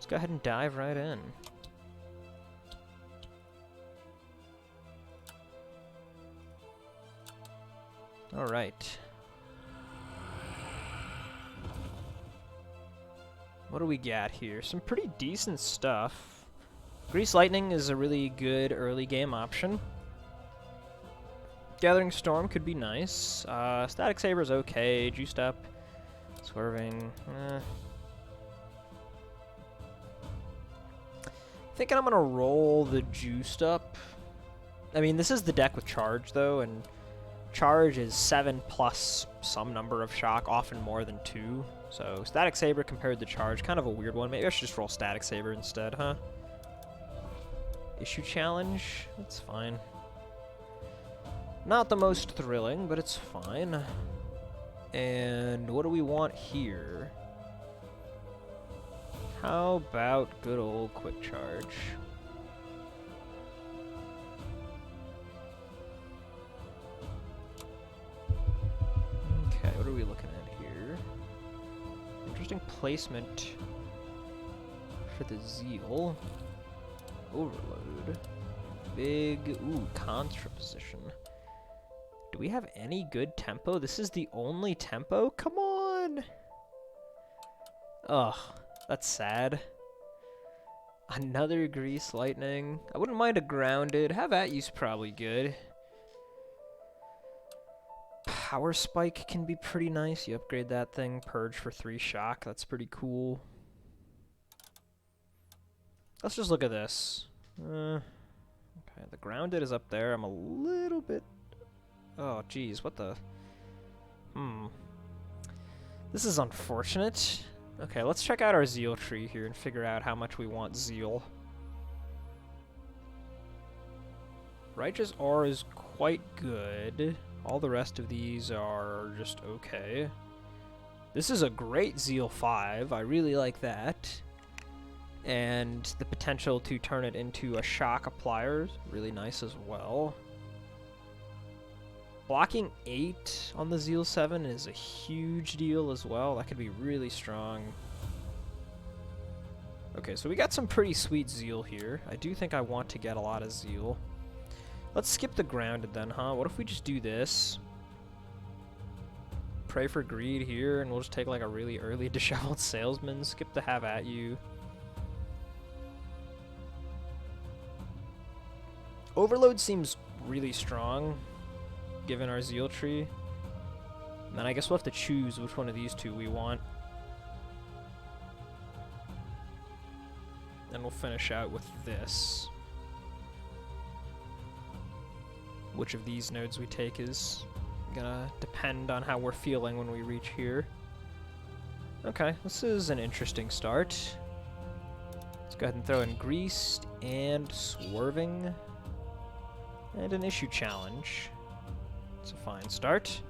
go ahead and dive right in. Alright. What do we got here? Some pretty decent stuff. Grease Lightning is a really good early game option. Gathering Storm could be nice. Static Saber's okay. Juiced Up. Swerving. Thinking I'm gonna roll the Juiced Up. I mean, this is the deck with Charge, though, and Charge is 7 plus some number of shock, often more than 2. So Static Saber compared to Charge, kind of a weird one. Maybe I should just roll Static Saber instead, huh? Issue Challenge, that's fine. Not the most thrilling, but it's fine. And what do we want here? How about good old Quick Charge? Okay, what are we looking at here? Interesting placement for the Zeal. Overload. Big, ooh, contra position. Do we have any good tempo? This is the only tempo? Come on! Ugh, that's sad. Another Grease Lightning. I wouldn't mind a Grounded. Have at you's probably good. Power Spike can be pretty nice. You upgrade that thing, Purge for 3 shock. That's pretty cool. Let's just look at this. Okay, the Grounded is up there. I'm a little bit... Oh, geez, what the... This is unfortunate. Okay, let's check out our Zeal tree here and figure out how much we want Zeal. Righteous Aura is quite good. All the rest of these are just okay. This is a great Zeal 5. I really like that. And the potential to turn it into a shock applier is really nice as well. Blocking 8 on the Zeal 7 is a huge deal as well. That could be really strong. Okay, so we got some pretty sweet Zeal here. I do think I want to get a lot of Zeal. Let's skip the Grounded then, huh? What if we just do this? Pray for Greed here, and we'll just take like a really early Disheveled Salesman. Skip the Have At You. Overload seems really strong, given our Zeal tree. And then I guess we'll have to choose which one of these two we want. And we'll finish out with this. Which of these nodes we take is gonna depend on how we're feeling when we reach here. Okay, this is an interesting start. Let's go ahead and throw in Greased and Swerving. And an Issue Challenge. It's a fine start.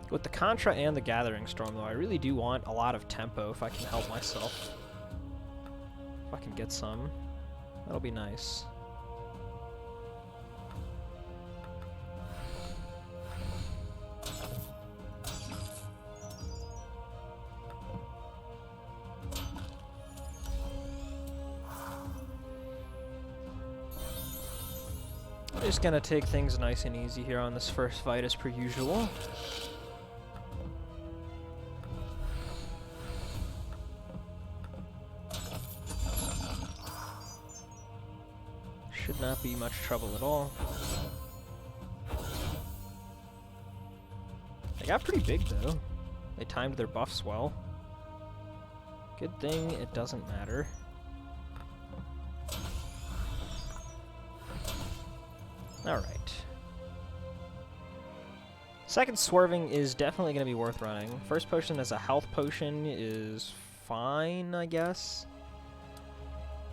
With the Contra and the Gathering Storm, though, I really do want a lot of tempo if I can help myself. If I can get some, that'll be nice. Just gonna take things nice and easy here on this first fight as per usual. Should not be much trouble at all. They got pretty big though. They timed their buffs well. Good thing it doesn't matter. Alright. Second Swerving is definitely going to be worth running. First potion as a health potion is fine, I guess.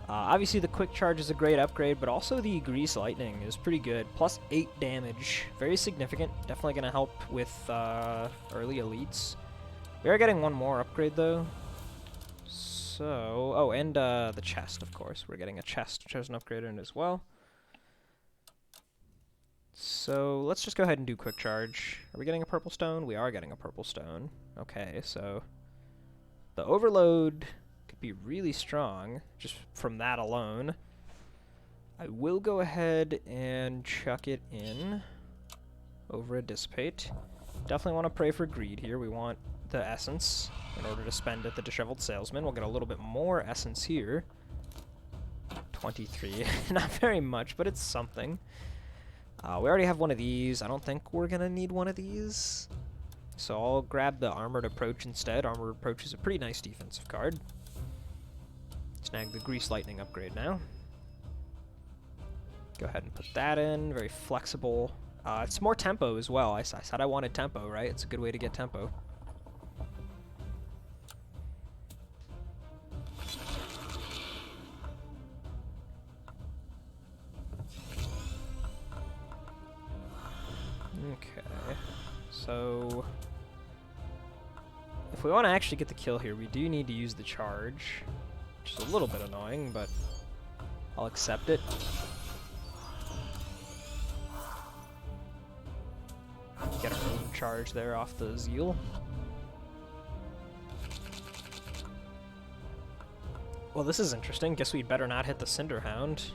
Obviously the Quick Charge is a great upgrade, but also the Grease Lightning is pretty good. Plus 8 damage. Very significant. Definitely going to help with early elites. We are getting one more upgrade though. So... Oh, and the chest, of course. We're getting a chest chosen upgrade in as well. So let's just go ahead and do Quick Charge. Are we getting a purple stone? We are getting a purple stone. Okay, so the Overload could be really strong just from that alone. I will go ahead and chuck it in over a dissipate. Definitely want to pray for greed here. We want the essence in order to spend at the disheveled salesman. We'll get a little bit more essence here. 23. Not very much, but it's something. We already have one of these. I don't think we're going to need one of these. So I'll grab the Armored Approach instead. Armored Approach is a pretty nice defensive card. Snag the Grease Lightning upgrade now. Go ahead and put that in. Very flexible. It's more tempo as well. I said I wanted tempo, right? It's a good way to get tempo. Okay. So if we want to actually get the kill here, we do need to use the charge, which is a little bit annoying, but I'll accept it. Get our overcharge there off the Zeal. Well, this is interesting. Guess we'd better not hit the Cinderhound.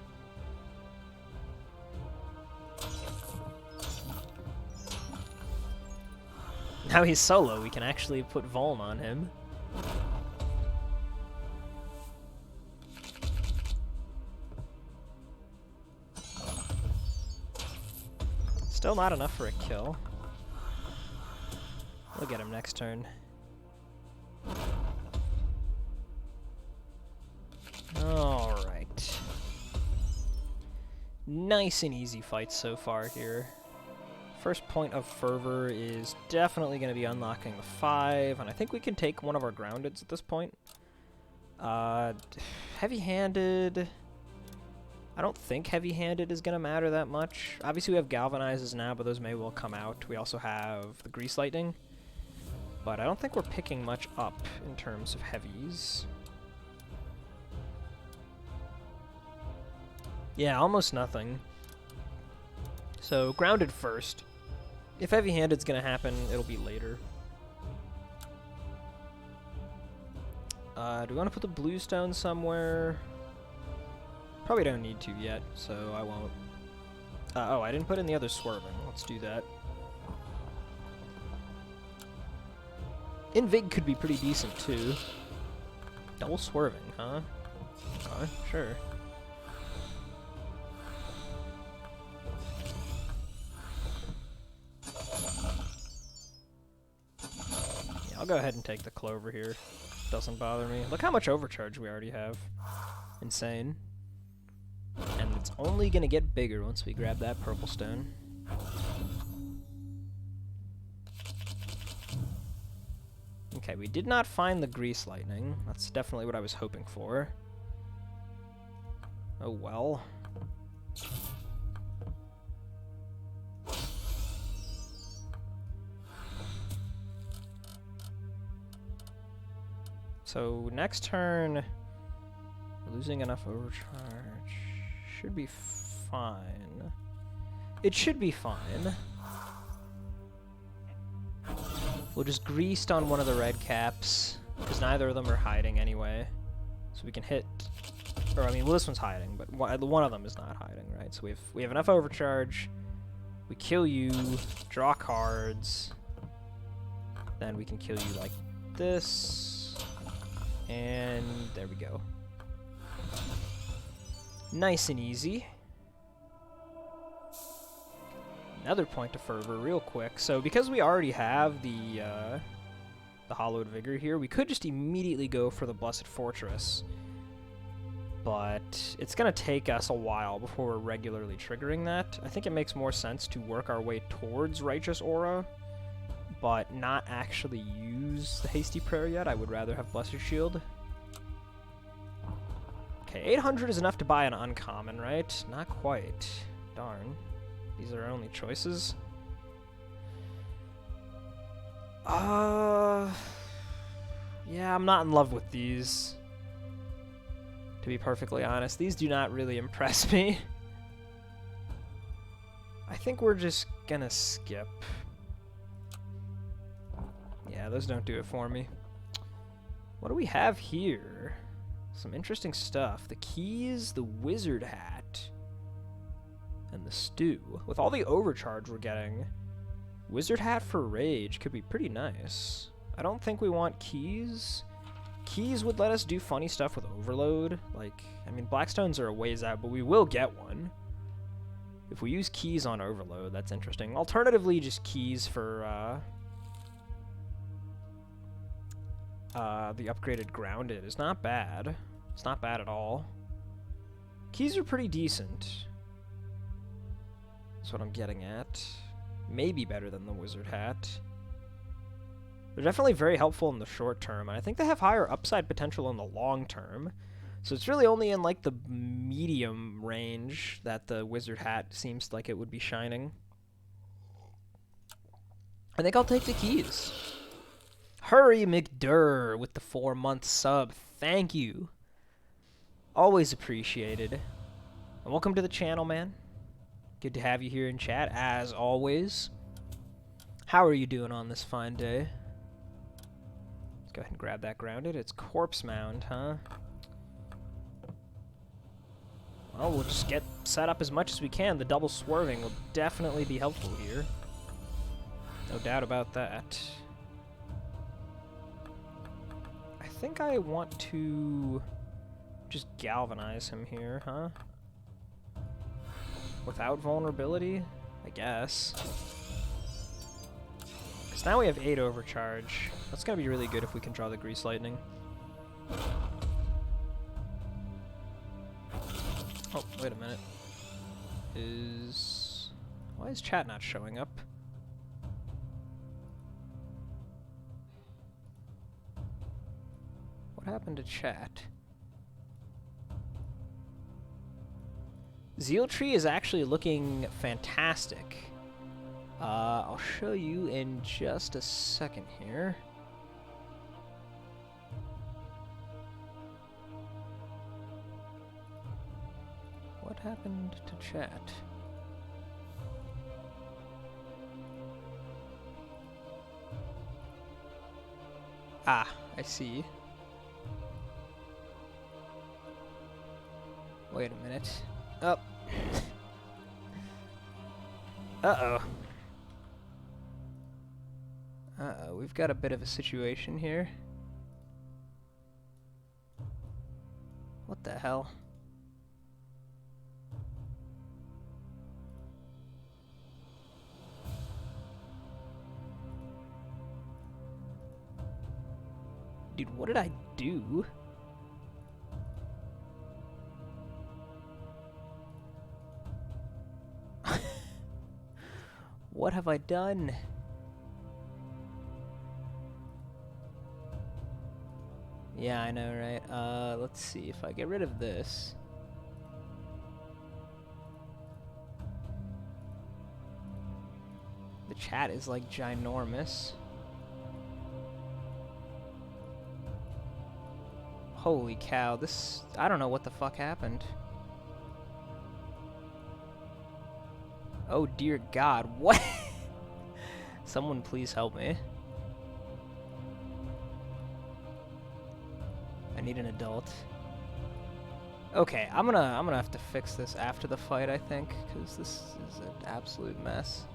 Now he's solo, we can actually put Volm on him. Still not enough for a kill. We'll get him next turn. Alright. Nice and easy fights so far here. First point of fervor is definitely going to be unlocking the 5, and I think we can take one of our groundeds at this point. Heavy-handed... I don't think heavy-handed is going to matter that much. Obviously we have galvanizes now, but those may well come out. We also have the Grease Lightning. But I don't think we're picking much up in terms of heavies. Yeah, almost nothing. So, grounded first. If heavy-handed's gonna happen, it'll be later. Do we want to put the bluestone somewhere? Probably don't need to yet, so I won't. Oh, I didn't put in the other swerving. Let's do that. Invig could be pretty decent, too. Double swerving, huh? Okay, sure. Yeah, I'll go ahead and take the clover here. Doesn't bother me. Look how much overcharge we already have. Insane. And it's only gonna get bigger once we grab that purple stone. Okay, we did not find the Grease Lightning. That's definitely what I was hoping for. Oh well. So next turn, we're losing enough overcharge. Should be fine. It should be fine. We'll just greased on one of the red caps, because neither of them are hiding anyway. So we can hit, or I mean, well, this one's hiding, but one of them is not hiding, right? So we have enough overcharge. We kill you, draw cards, then we can kill you like this, and there we go. Nice and easy. Another point of fervor real quick. So because we already have the Hallowed Vigor here, we could just immediately go for the Blessed Fortress. But it's going to take us a while before we're regularly triggering that. I think it makes more sense to work our way towards Righteous Aura, but not actually use the Hasty Prayer yet. I would rather have Blessed Shield. Okay, 800 is enough to buy an uncommon, right? Not quite. Darn. These are our only choices. Yeah, I'm not in love with these. To be perfectly honest, these do not really impress me. I think we're just gonna skip. Yeah, those don't do it for me. What do we have here? Some interesting stuff. The keys, the wizard hat, and the stew. With all the overcharge we're getting, wizard hat for rage could be pretty nice. I don't think we want keys. Keys would let us do funny stuff with overload. Like, I mean, blackstones are a ways out, but we will get one. If we use keys on overload, that's interesting. Alternatively, just keys for the upgraded grounded is not bad. It's not bad at all. Keys are pretty decent. That's what I'm getting at. Maybe better than the wizard hat. They're definitely very helpful in the short term, and I think they have higher upside potential in the long term. So it's really only in like the medium range that the wizard hat seems like it would be shining. I think I'll take the keys. Hurry McDurr with the 4-month sub. Thank you. Always appreciated. And welcome to the channel, man. Good to have you here in chat, as always. How are you doing on this fine day? Let's go ahead and grab that grounded. It's corpse mound, huh? Well, we'll just get set up as much as we can. The double swerving will definitely be helpful here. No doubt about that. I think I want to just galvanize him here, huh? Without vulnerability, I guess. Because now we have 8 overcharge. That's going to be really good if we can draw the grease lightning. Oh, wait a minute. Why is chat not showing up? What happened to chat? Zeal Tree is actually looking fantastic. I'll show you in just a second here. What happened to chat? Ah, I see. Wait a minute. Oh. Uh-oh. Uh-oh, we've got a bit of a situation here. What the hell? Dude, what did I do? What have I done? Yeah, I know, right? Let's see if I get rid of this. The chat is like ginormous. Holy cow, this... I don't know what the fuck happened. Oh dear God, what? Someone please help me. I need an adult. Okay, I'm gonna have to fix this after the fight, I think, because this is an absolute mess.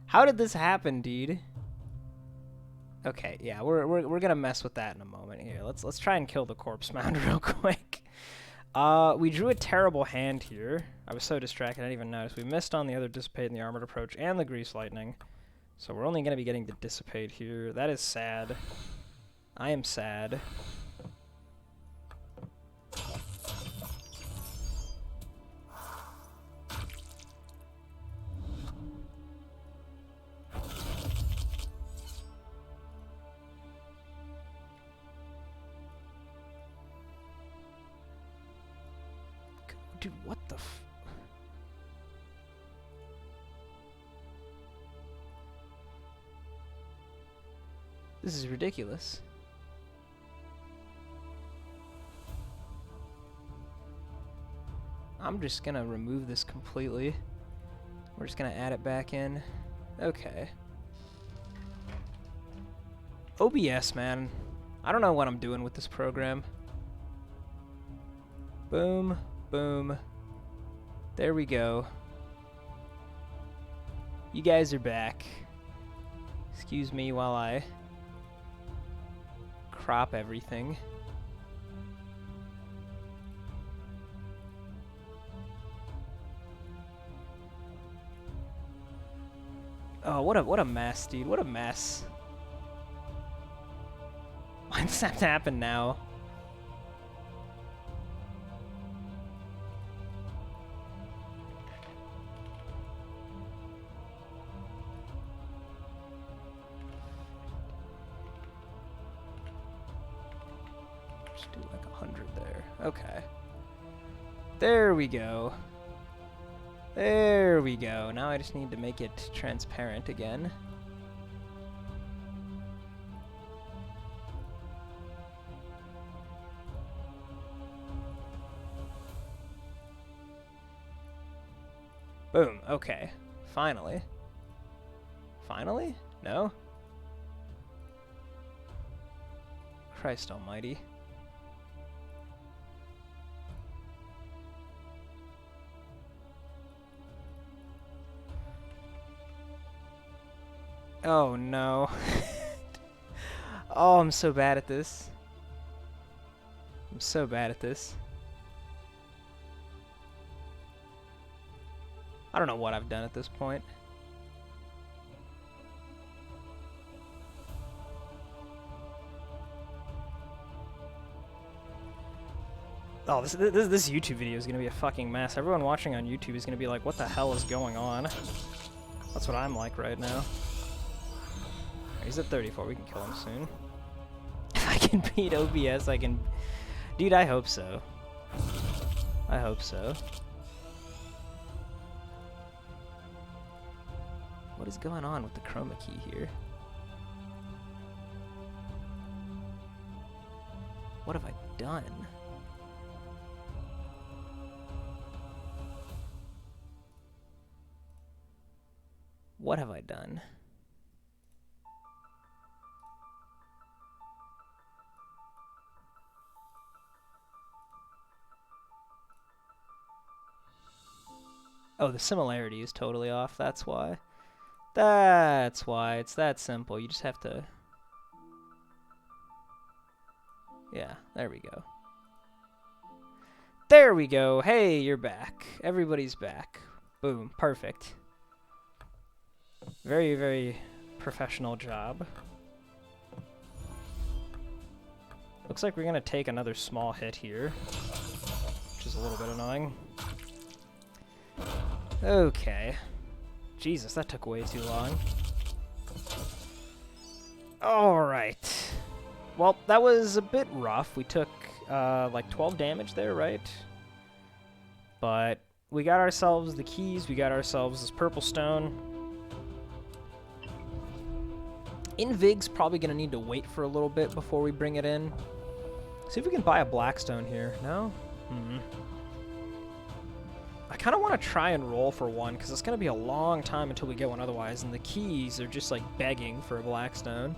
How did this happen, dude? Okay, yeah, we're gonna mess with that in a moment here. Let's try and kill the corpse mound real quick. We drew a terrible hand here. I was so distracted I didn't even notice. We missed on the other Dissipate and the Armored Approach and the Grease Lightning. So we're only gonna be getting the Dissipate here. That is sad. I am sad. Dude, what the f... This is ridiculous. I'm just gonna remove this completely. We're just gonna add it back in. Okay. OBS, man. I don't know what I'm doing with this program. Boom, boom. There we go. You guys are back. Excuse me while I crop everything. Oh, what a mess, dude. What a mess. Why does that have to happen now? Just do like 100 there. Okay. There we go. There we go. Now I just need to make it transparent again. Boom. Okay. Finally. Finally? No? Christ almighty. Oh no. Oh, I'm so bad at this. I'm so bad at this. I don't know what I've done at this point. Oh, this YouTube video is gonna be a fucking mess. Everyone watching on YouTube is gonna be like, what the hell is going on? That's what I'm like right now. He's at 34, we can kill him soon. If I can beat OBS, I can... Dude, I hope so. I hope so. What is going on with the chroma key here? What have I done? What have I done? Oh, the similarity is totally off, that's why. That's why, it's that simple. You just have to... Yeah, there we go. There we go! Hey, you're back. Everybody's back. Boom, perfect. Very, very professional job. Looks like we're gonna take another small hit here, which is a little bit annoying. Okay. Jesus, that took way too long. Alright. Well, that was a bit rough. We took, like 12 damage there, right? But we got ourselves the keys, we got ourselves this purple stone. Invig's probably gonna need to wait for a little bit before we bring it in. See if we can buy a black stone here. No? I kind of want to try and roll for one, because it's going to be a long time until we get one otherwise, and the keys are just, like, begging for a black stone.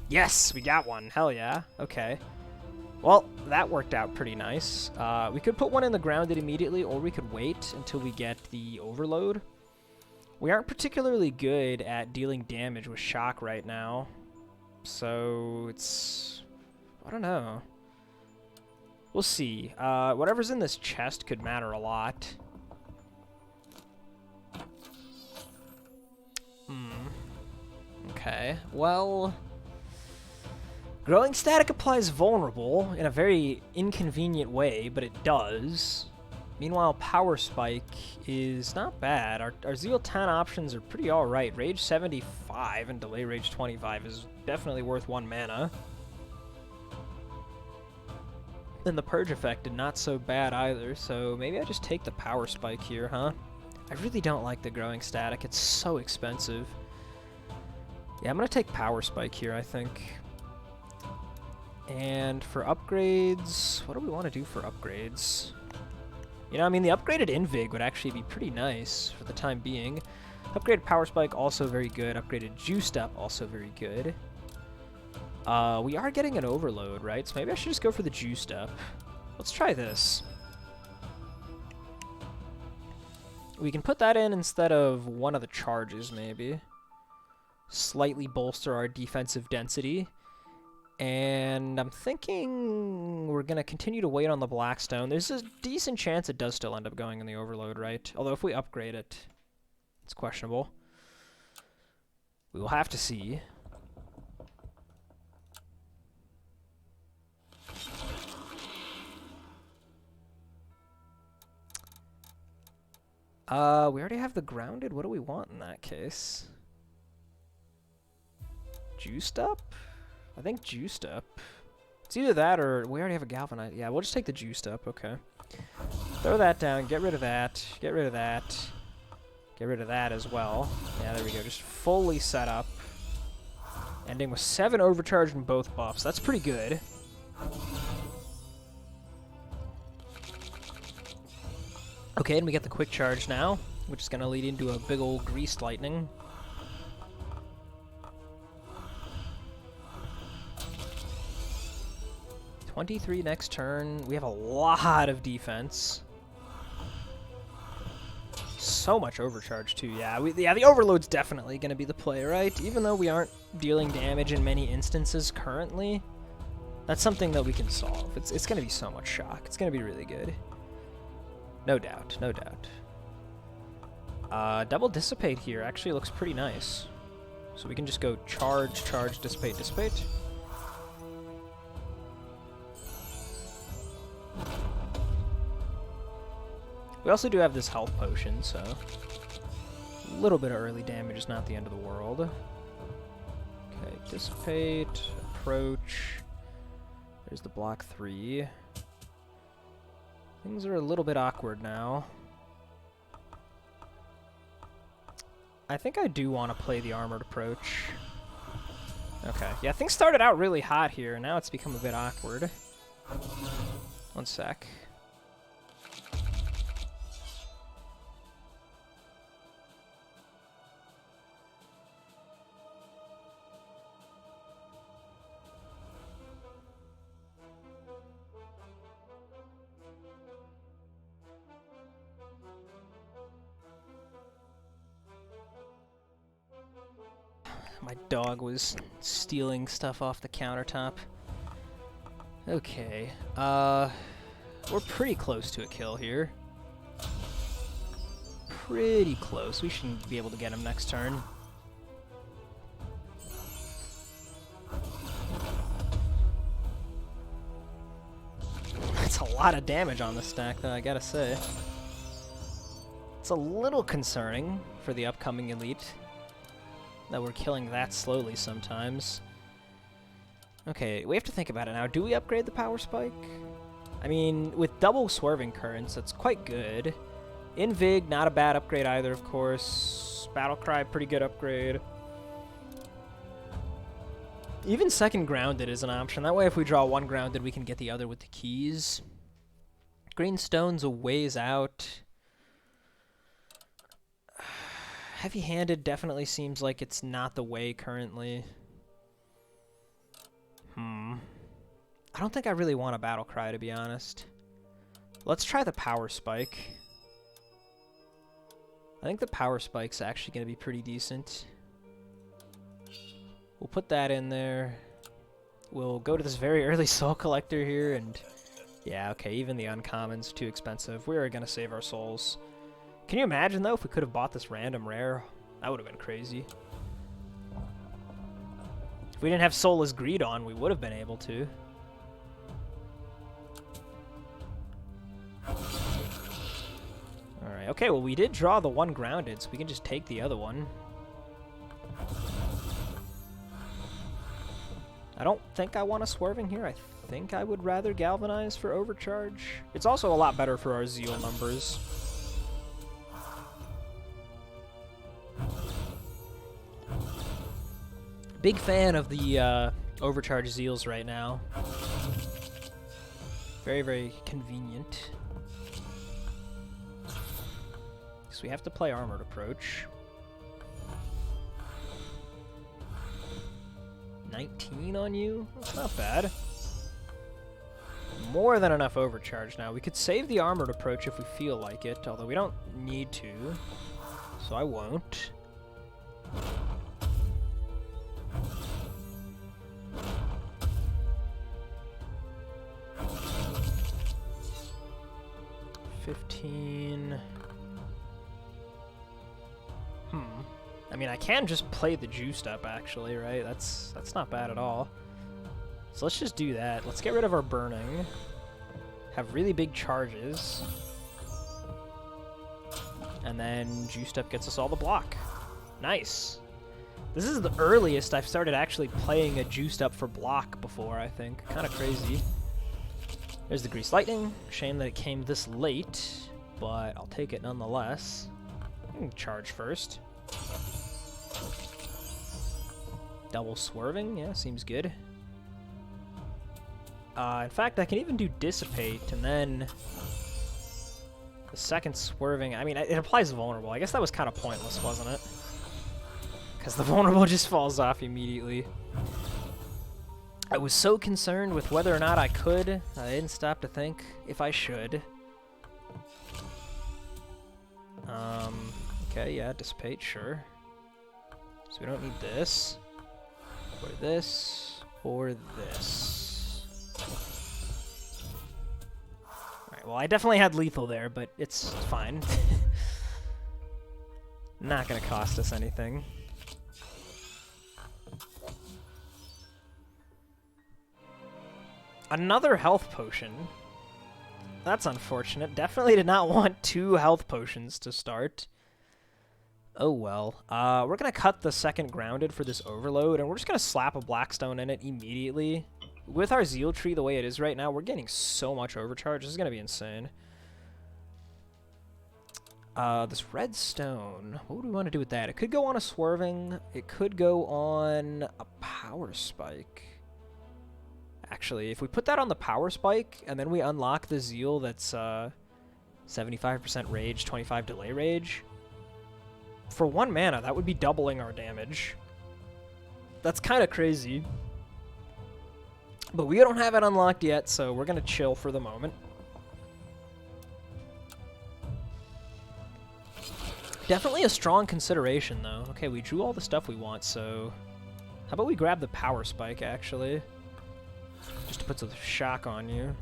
Yes! We got one! Hell yeah. Okay. Well, that worked out pretty nice. We could put one in the grounded immediately, or we could wait until we get the overload. We aren't particularly good at dealing damage with shock right now, so it's... I don't know. We'll see. Whatever's in this chest could matter a lot. Okay, well... Growing static applies vulnerable in a very inconvenient way, but it does. Meanwhile, power spike is not bad. Our Zeal 10 options are pretty alright. Rage 75 and delay rage 25 is definitely worth 1 mana. And the purge effect, not so bad either, so maybe I just take the power spike here, huh? I really don't like the growing static, it's so expensive. Yeah, I'm gonna take power spike here, I think. And for upgrades, what do we want to do for upgrades? You know, I mean, the upgraded Invig would actually be pretty nice for the time being. Upgraded power spike, also very good. Upgraded juiced up, also very good. We are getting an overload, right? So maybe I should just go for the juiced up. Let's try this. We can put that in instead of one of the charges, maybe. Slightly bolster our defensive density. And I'm thinking we're going to continue to wait on the Blackstone. There's a decent chance it does still end up going in the overload, right? Although if we upgrade it, it's questionable. We will have to see. We already have the grounded. What do we want in that case? Juiced up? I think juiced up. It's either that or we already have a galvanized. Yeah, we'll just take the juiced up. Okay. Throw that down. Get rid of that. Get rid of that. Get rid of that as well. Yeah, there we go. Just fully set up. Ending with 7 overcharge in both buffs. That's pretty good. Okay, and we get the quick charge now, which is going to lead into a big old greased lightning. $23 next turn. We have a lot of defense. So much overcharge too. Yeah, the overload's definitely going to be the play, right? Even though we aren't dealing damage in many instances currently, that's something that we can solve. It's going to be so much shock. It's going to be really good. No doubt, no doubt. Double dissipate here actually looks pretty nice. So we can just go charge, charge, dissipate, dissipate. We also do have this health potion, so a little bit of early damage is not the end of the world. Okay, dissipate, approach. There's the block 3. Things are a little bit awkward now. I think I do want to play the armored approach. Okay, yeah, things started out really hot here, and now it's become a bit awkward. One sec. My dog was stealing stuff off the countertop. Okay, we're pretty close to a kill here. Pretty close. We should be able to get him next turn. That's a lot of damage on the stack, though, I gotta say. It's a little concerning for the upcoming elite that we're killing that slowly sometimes. Okay, we have to think about it now. Do we upgrade the power spike? I mean, with double swerving currents, that's quite good. Invig, not a bad upgrade either, of course. Battle Cry, pretty good upgrade. Even second grounded is an option. That way, if we draw one grounded, we can get the other with the keys. Green stone's a ways out. Heavy-handed definitely seems like it's not the way currently. I don't think I really want a battle cry, to be honest. Let's try the power spike. I think the power spike's actually going to be pretty decent. We'll put that in there. We'll go to this very early soul collector here, and yeah, okay, even the uncommons too expensive. We're going to save our souls. Can you imagine, though, if we could have bought this random rare? That would have been crazy. If we didn't have Soulless Greed on, we would have been able to. Alright, okay, well, we did draw the one grounded, so we can just take the other one. I don't think I want a swerving here. I think I would rather galvanize for overcharge. It's also a lot better for our zeal numbers. Big fan of the overcharge zeals right now. Very, very convenient. So we have to play armored approach. 19 on you. That's not bad. More than enough overcharge now. We could save the armored approach if we feel like it, although we don't need to, so I won't. I mean, I can just play the juiced up, actually, right? That's not bad at all. So let's just do that. Let's get rid of our burning. Have really big charges. And then juiced up gets us all the block. Nice. This is the earliest I've started actually playing a juiced up for block before, I think. Kind of crazy. There's the Grease Lightning. Shame that it came this late, but I'll take it nonetheless. I can charge first. Double swerving, yeah, seems good. In fact, I can even do Dissipate, and then the second swerving, I mean, it applies vulnerable. I guess that was kind of pointless, wasn't it? Because the vulnerable just falls off immediately. I was so concerned with whether or not I could, I didn't stop to think if I should. Okay, yeah, Dissipate, sure. So we don't need this, or this, or this. Alright, well, I definitely had lethal there, but it's fine. Not gonna cost us anything. Another health potion. That's unfortunate. Definitely did not want 2 health potions to start. Oh well. We're going to cut the second grounded for this overload, and we're just going to slap a blackstone in it immediately. With our zeal tree the way it is right now, we're getting so much overcharge. This is going to be insane. This red stone, what would we want to do with that? It could go on a swerving. It could go on a power spike. Actually, if we put that on the power spike, and then we unlock the zeal that's 75% rage, 25 delay rage, for 1 mana, that would be doubling our damage. That's kind of crazy. But we don't have it unlocked yet, so we're going to chill for the moment. Definitely a strong consideration, though. Okay, we drew all the stuff we want, so how about we grab the power spike, actually? Just to put some shock on you.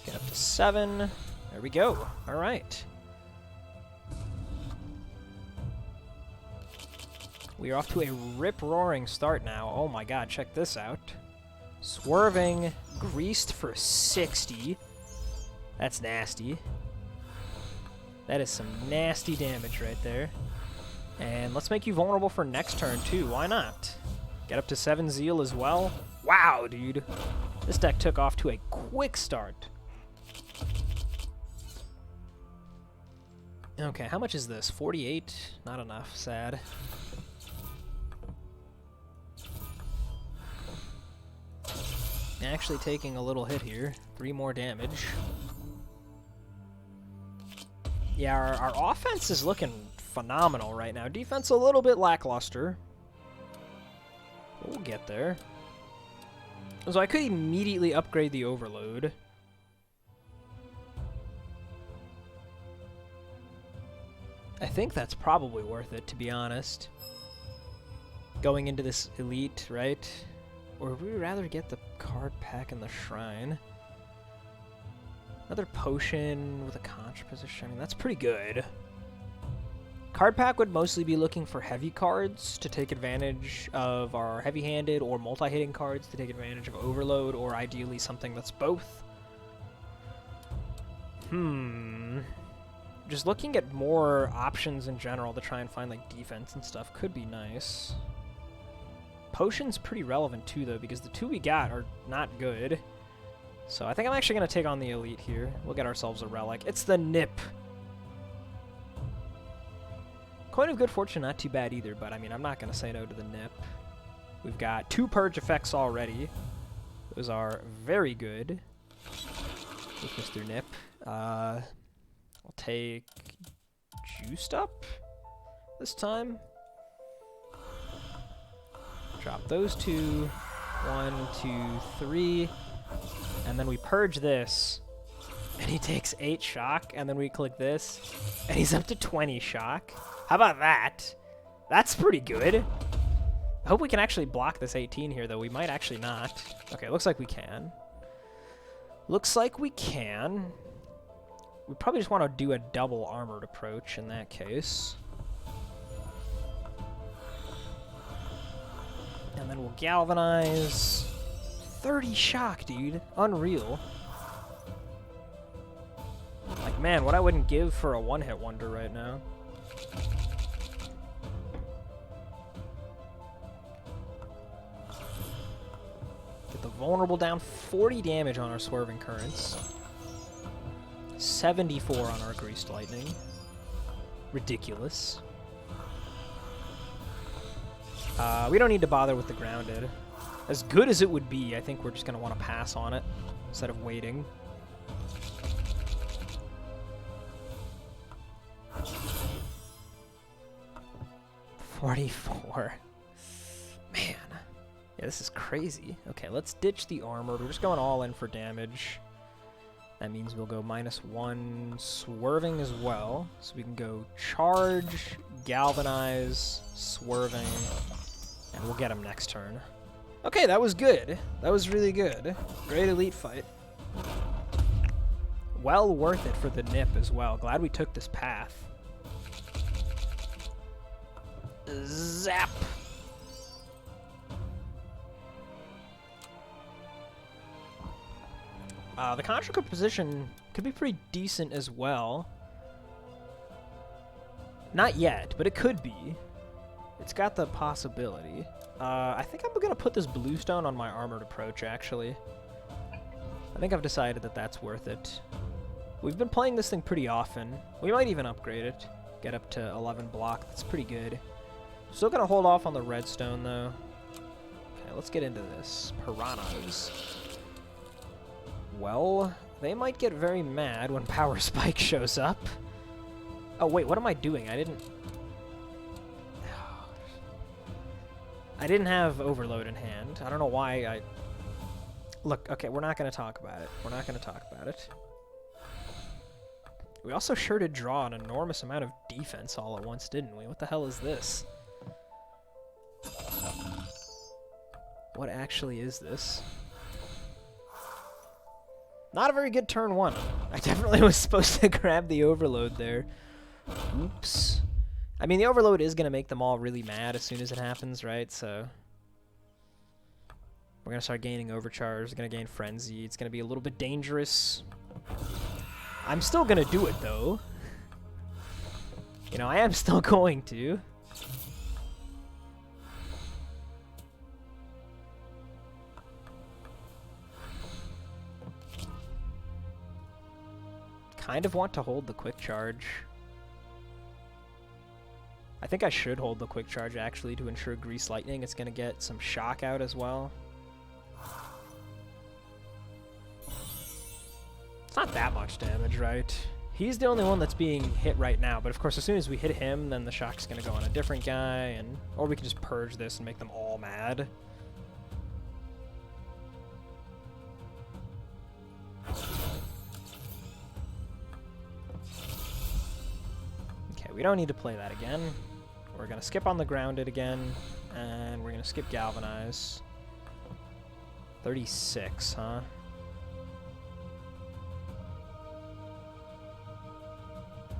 Get up to 7. There we go. All right. We are off to a rip-roaring start now. Oh my god, check this out. Swerving, greased for 60. That's nasty. That is some nasty damage right there. And let's make you vulnerable for next turn, too. Why not? Get up to 7 zeal as well. Wow, dude. This deck took off to a quick start. Okay, how much is this? 48? Not enough. Sad. Actually taking a little hit here. 3 more damage. Yeah, our offense is looking phenomenal right now. Defense a little bit lackluster. We'll get there. So I could immediately upgrade the overload. I think that's probably worth it, to be honest. Going into this elite, right? Or would we rather get the card pack in the shrine? Another potion with a contraposition. I mean, that's pretty good. Card pack would mostly be looking for heavy cards to take advantage of our heavy-handed or multi-hitting cards to take advantage of overload, or ideally something that's both. Just looking at more options in general to try and find like defense and stuff could be nice. Potion's pretty relevant too though, because the 2 we got are not good. So I think I'm actually going to take on the elite here. We'll get ourselves a relic. It's the Nip. Coin of Good Fortune, not too bad either, but I mean, I'm not going to say no to the Nip. We've got 2 purge effects already. Those are very good with Mr. Nip. I'll take Juiced Up. this time. Drop those 2. 1, 2, 3. And then we purge this. And he takes 8 shock. And then we click this. And he's up to 20 shock. How about that? That's pretty good. I hope we can actually block this 18 here, though. We might actually not. Okay, looks like we can. Looks like we can. We probably just want to do a double armored approach in that case. And then we'll galvanize. 30 shock, dude. Unreal. Like, man, what I wouldn't give for a one-hit wonder right now. Get the vulnerable down. 40 damage on our swerving currents. 74 on our greased lightning. Ridiculous. We don't need to bother with the grounded. As good as it would be, I think we're just going to want to pass on it instead of waiting. $44. Man. Yeah, this is crazy. Okay, let's ditch the armor. We're just going all in for damage. That means we'll go -1 swerving as well. So we can go charge, galvanize, swerving, and we'll get him next turn. Okay, that was good. That was really good. Great elite fight. Well worth it for the nip as well. Glad we took this path. Zap! The contra position could be pretty decent as well. Not yet, but it could be. It's got the possibility. I think I'm going to put this bluestone on my armored approach, actually. I think I've decided that that's worth it. We've been playing this thing pretty often. We might even upgrade it. Get up to 11 block. That's pretty good. Still going to hold off on the redstone, though. Okay, let's get into this. Piranhas. Well, they might get very mad when Power Spike shows up. Oh, wait, what am I doing? I didn't have Overload in hand. I don't know why I... Look, okay, we're not going to talk about it. We're not going to talk about it. We also sure did draw an enormous amount of defense all at once, didn't we? What the hell is this? What actually is this? Not a very good turn 1. I definitely was supposed to grab the Overload there. Oops. I mean, the Overload is going to make them all really mad as soon as it happens, right? So we're going to start gaining Overcharge. We're going to gain Frenzy. It's going to be a little bit dangerous. I'm still going to do it, though. You know, I am still going to. Kind of want to hold the quick charge. I think I should hold the quick charge, actually, to ensure Grease Lightning. It's going to get some shock out as well. It's not that much damage, right? He's the only one that's being hit right now, but of course, as soon as we hit him, then the shock's going to go on a different guy, and or we can just purge this and make them all mad. Okay, we don't need to play that again. We're going to skip on the grounded again, and we're going to skip galvanize. 36, huh?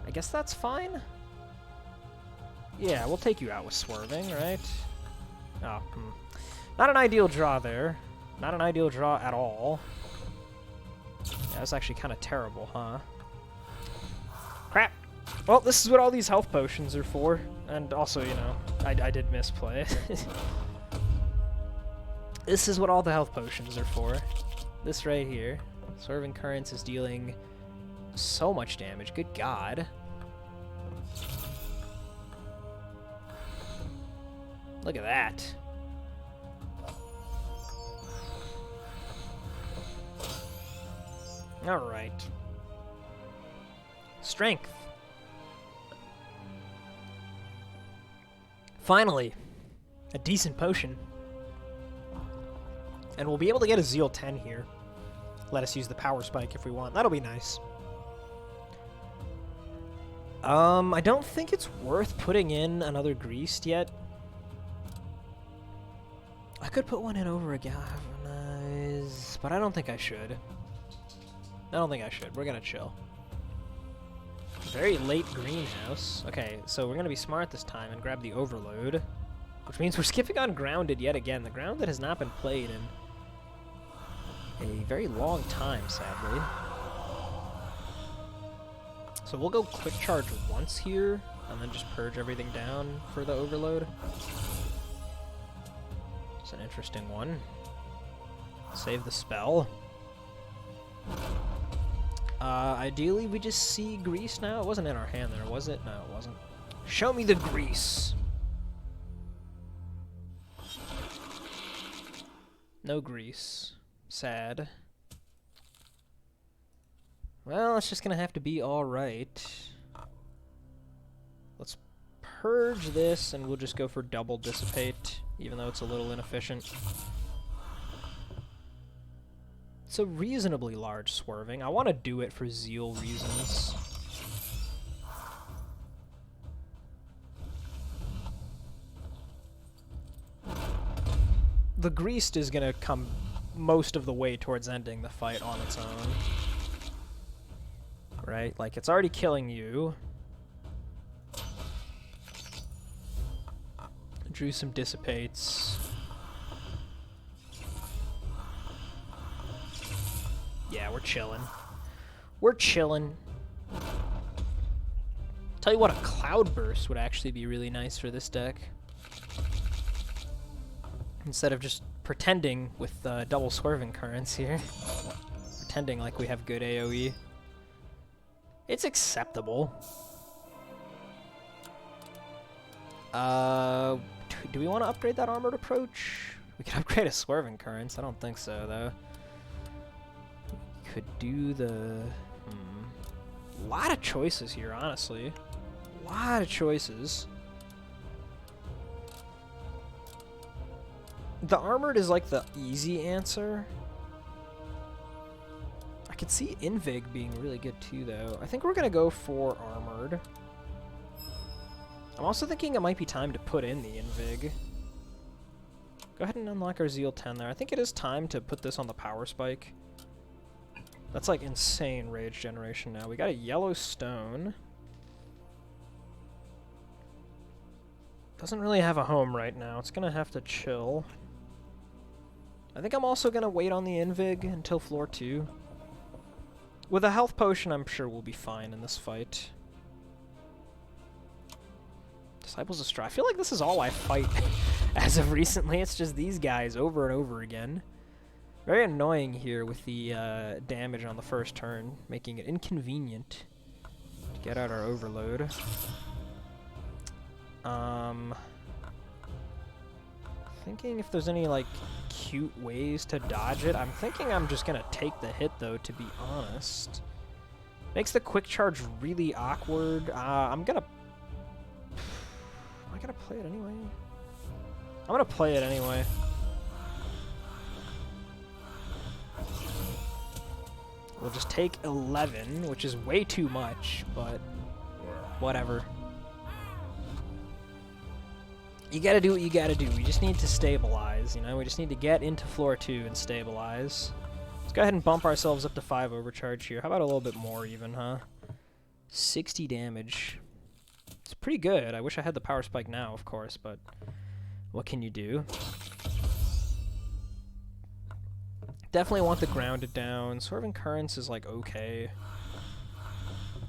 I guess that's fine. Yeah, we'll take you out with swerving, right? Oh, not an ideal draw there. Not an ideal draw at all. Yeah, that's actually kind of terrible, huh? Crap! Well, this is what all these health potions are for. And also, you know, I did misplay. This is what all the health potions are for. This right here. Swerving Currents is dealing so much damage. Good God. Look at that. Alright. Finally, a decent potion. And we'll be able to get a Zeal 10 here. Let us use the power spike if we want. That'll be nice. I don't think it's worth putting in another greased yet. I could put one in over a galvanized, but I don't think I should. We're gonna chill. Very late greenhouse. Okay, so we're gonna be smart this time and grab the overload, which means we're skipping on grounded yet again. The grounded has not been played in a very long time, sadly. So we'll go quick charge once here, and then just purge everything down for the overload. It's an interesting one. Save the spell. Ideally, we just see grease now. It wasn't in our hand there, was it? No, it wasn't. Show me the grease. No grease. Sad. Well, it's just gonna have to be alright. Let's purge this, and we'll just go for double dissipate, even though it's a little inefficient. It's a reasonably large swerving. I want to do it for zeal reasons. The greased is going to come most of the way towards ending the fight on its own. Right? Like, it's already killing you. Drew some dissipates. Yeah, we're chilling. We're chilling. Tell you what, a cloudburst would actually be really nice for this deck. Instead of just pretending with double swerving currents here. Pretending like we have good AoE. It's acceptable. Do we want to upgrade that armored approach? We could upgrade a swerving currents. I don't think so, though. Could do the... A lot of choices here, honestly. A lot of choices. The armored is like the easy answer. I could see Invig being really good too, though. I think we're going to go for armored. I'm also thinking it might be time to put in the Invig. Go ahead and unlock our Zeal 10 there. I think it is time to put this on the power spike. That's like insane rage generation now. We got a yellow stone. Doesn't really have a home right now. It's gonna have to chill. I think I'm also gonna wait on the Invig until floor 2. With a health potion, I'm sure we'll be fine in this fight. Disciples of Strife. I feel like this is all I fight as of recently. It's just these guys over and over again. Very annoying here with the damage on the first turn, making it inconvenient to get out our overload. Thinking if there's any like cute ways to dodge it. I'm thinking I'm just gonna take the hit though, to be honest. Makes the quick charge really awkward. Am I gonna play it anyway? I'm gonna play it anyway. We'll just take 11, which is way too much, but whatever. You gotta do what you gotta do. We just need to stabilize, you know? We just need to get into floor 2 and stabilize. Let's go ahead and bump ourselves up to 5 overcharge here. How about a little bit more even, huh? 60 damage. It's pretty good. I wish I had the power spike now, of course, but what can you do? Definitely want the grounded down. Swerving currents is like okay.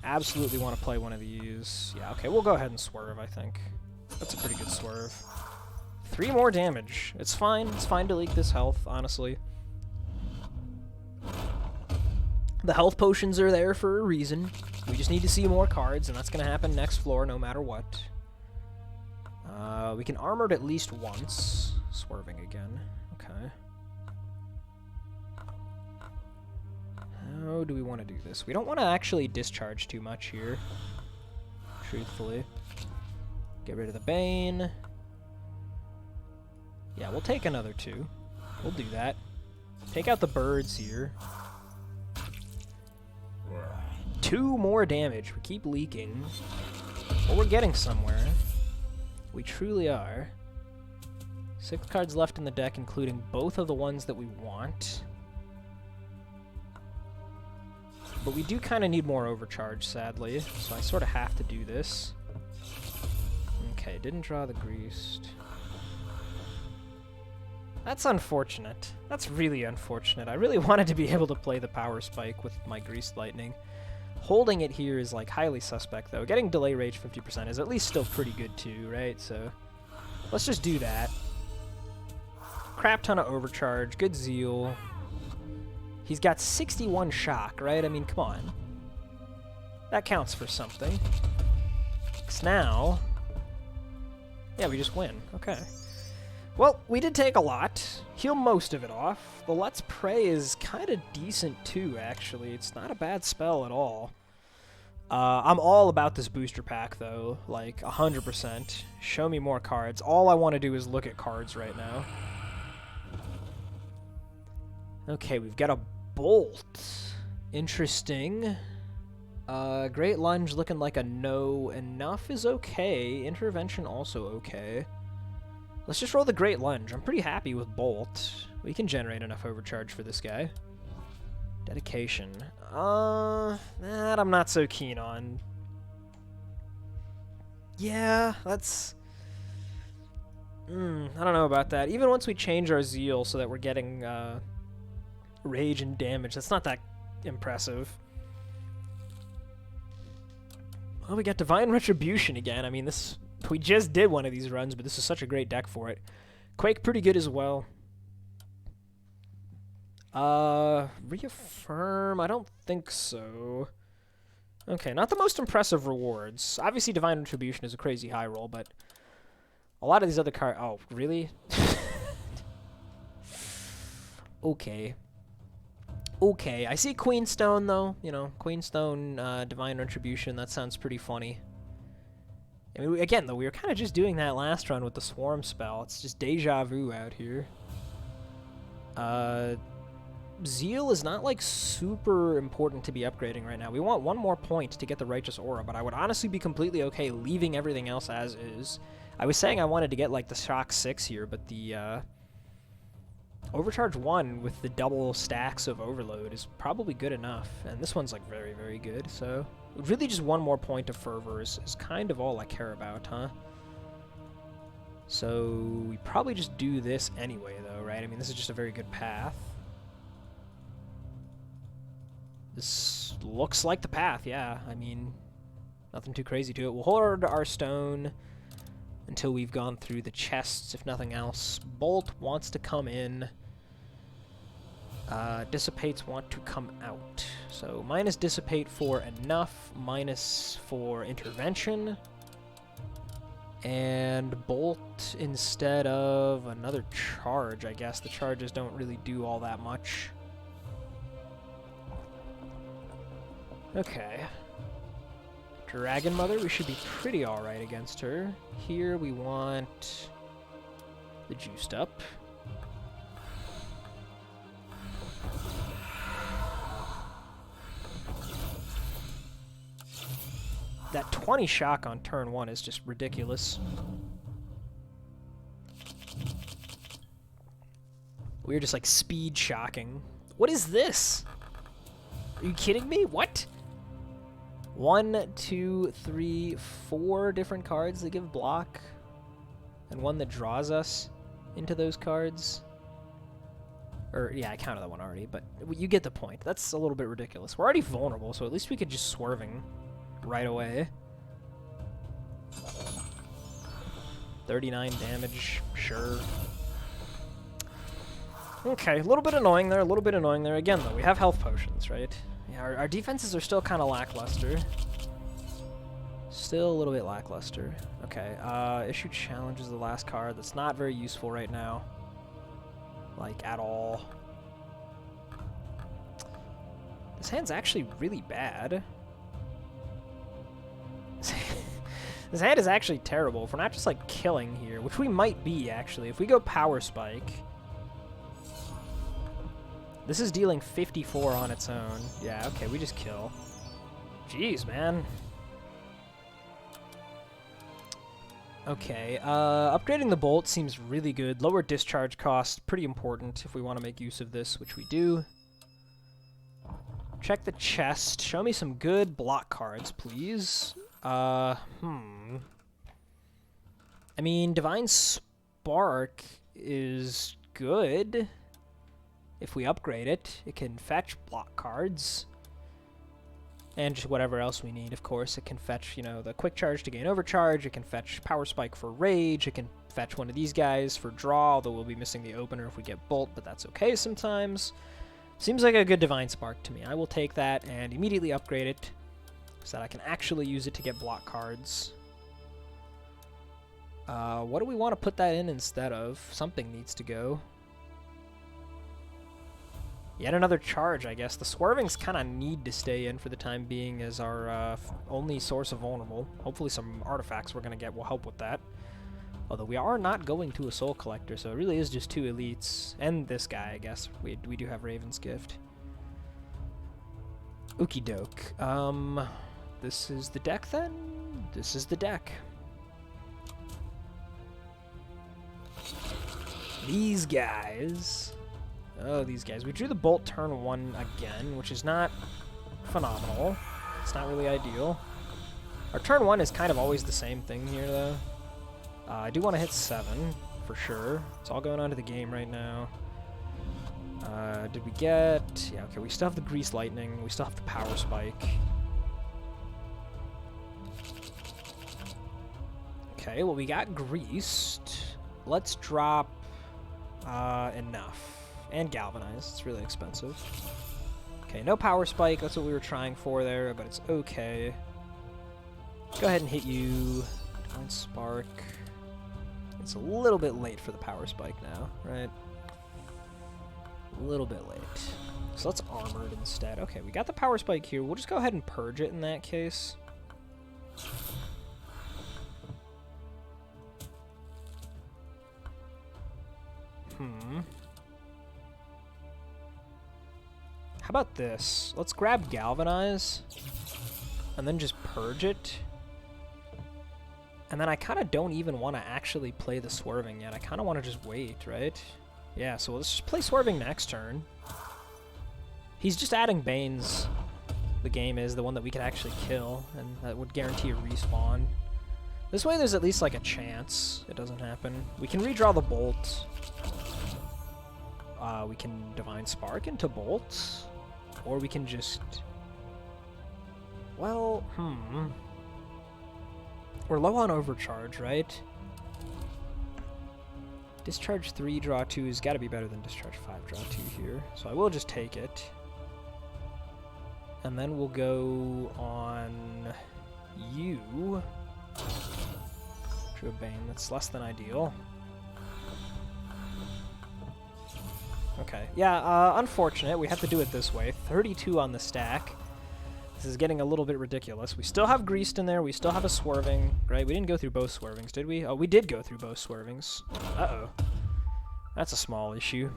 Absolutely want to play one of these. Yeah, okay, we'll go ahead and swerve, I think. That's a pretty good swerve. 3 more damage. It's fine. It's fine to leak this health, honestly. The health potions are there for a reason. We just need to see more cards, and that's going to happen next floor no matter what. We can armored at least once. Swerving again. Okay. How do we want to do this? We don't want to actually discharge too much here. Truthfully. Get rid of the Bane. Yeah, we'll take another 2. We'll do that. Take out the birds here. 2 more damage. We keep leaking. But we're getting somewhere. We truly are. 6 cards left in the deck, including both of the ones that we want. But we do kind of need more overcharge, sadly, so I sort of have to do this. Okay, didn't draw the greased. That's unfortunate. That's really unfortunate. I really wanted to be able to play the power spike with my greased lightning. Holding it here is like highly suspect, though. Getting delay rage 50% is at least still pretty good too, right? So let's just do that. Crap ton of overcharge, good zeal. He's got 61 shock, right? I mean, come on. That counts for something. 'Cause now, yeah, we just win. Okay. Well, we did take a lot. Heal most of it off. The Let's Pray is kind of decent too, actually. It's not a bad spell at all. I'm all about this booster pack, though. Like, 100%. Show me more cards. All I want to do is look at cards right now. Okay, we've got a Bolt. Interesting. Great Lunge looking like a no. Enough is okay. Intervention also okay. Let's just roll the Great Lunge. I'm pretty happy with Bolt. We can generate enough overcharge for this guy. Dedication. That I'm not so keen on. Yeah, that's... I don't know about that. Even once we change our Zeal so that we're getting rage and damage, that's not that impressive. Well, we got Divine Retribution again. I mean, this... We just did one of these runs, but this is such a great deck for it. Quake pretty good as well. Reaffirm? I don't think so. Okay, not the most impressive rewards. Obviously, Divine Retribution is a crazy high roll, but a lot of these other cards... Oh, really? Okay. Okay, I see Queenstone, though. You know, Queenstone, Divine Retribution, that sounds pretty funny. I mean, again, though, we were kind of just doing that last run with the Swarm spell. It's just deja vu out here. Zeal is not, like, super important to be upgrading right now. We want 1 more point to get the Righteous Aura, but I would honestly be completely okay leaving everything else as is. I was saying I wanted to get, like, the Shock 6 here, but the, Overcharge 1 with the double stacks of Overload is probably good enough, and this one's, like, very, very good, so... Really just 1 more point of Fervor is kind of all I care about, huh? So we probably just do this anyway, though, right? I mean, this is just a very good path. This looks like the path, yeah. I mean, nothing too crazy to it. We'll hold our stone until we've gone through the chests, if nothing else. Bolt wants to come in. Dissipates want to come out. So minus Dissipate for enough, minus for intervention. And Bolt instead of another charge, I guess. The charges don't really do all that much. Okay. Dragon Mother, we should be pretty alright against her. Here we want the Juiced Up. That 20 shock on turn 1 is just ridiculous. We're just like speed shocking. What is this? Are you kidding me? What? 1, 2, 3, 4 different cards that give block, and 1 that draws us into those cards. Or, yeah, I counted that one already, but you get the point. That's a little bit ridiculous. We're already vulnerable, so at least we could just Swerving right away. 39 damage, sure. Okay, a little bit annoying there, a little bit annoying there. Again, though, we have health potions, right? Yeah, our defenses are still kind of lackluster. Still a little bit lackluster. Okay, issue challenge is the last card. That's not very useful right now. Like, at all. This hand's actually really bad. This hand is actually terrible. If we're not just, like, killing here, which we might be, actually. If we go Power Spike... This is dealing 54 on its own. Yeah, okay, we just kill. Jeez, man. Okay, upgrading the bolt seems really good. Lower discharge cost, pretty important if we want to make use of this, which we do. Check the chest. Show me some good block cards, please. I mean, Divine Spark is good. If we upgrade it, it can fetch block cards. And just whatever else we need, of course. It can fetch, you know, the quick charge to gain overcharge. It can fetch power spike for rage. It can fetch one of these guys for draw, although we'll be missing the opener if we get bolt, but that's okay sometimes. Seems like a good divine spark to me. I will take that and immediately upgrade it so that I can actually use it to get block cards. What do we want to put that in instead of? Something needs to go. Yet another charge, I guess. The swervings kind of need to stay in for the time being as our only source of vulnerable. Hopefully some artifacts we're going to get will help with that. Although we are not going to a soul collector, so it really is just 2 elites. And this guy, I guess. We do have Raven's Gift. Okie doke. This is the deck then? This is the deck. These guys... Oh, these guys. We drew the bolt turn 1 again, which is not phenomenal. It's not really ideal. Our turn 1 is kind of always the same thing here, though. I do want to hit 7, for sure. It's all going on to the game right now. Did we get... Yeah, okay, we still have the Grease Lightning. We still have the Power Spike. Okay, well, we got Greased. Let's drop enough. And Galvanized. It's really expensive. Okay, no Power Spike. That's what we were trying for there, but it's okay. Go ahead and hit you. Divine Spark. It's a little bit late for the Power Spike now, right? A little bit late. So let's Armored instead. Okay, we got the Power Spike here. We'll just go ahead and purge it in that case. How about this? Let's grab Galvanize and then just purge it. And then I kind of don't even want to actually play the Swerving yet. I kind of want to just wait, right? Yeah, so let's just play Swerving next turn. He's just adding Banes, the game is, the one that we could actually kill, and that would guarantee a respawn. This way there's at least like a chance it doesn't happen. We can redraw the Bolt. We can Divine Spark into Bolt. Or we can just... Well, We're low on Overcharge, right? Discharge 3, draw 2 has got to be better than Discharge 5, draw 2 here. So I will just take it. And then we'll go on you. True Bane, that's less than ideal. Okay, yeah, unfortunate. We have to do it this way. 32 on the stack. This is getting a little bit ridiculous. We still have Greased in there. We still have a Swerving, right? We didn't go through both Swervings, did we? Oh, we did go through both Swervings. Uh-oh. That's a small issue.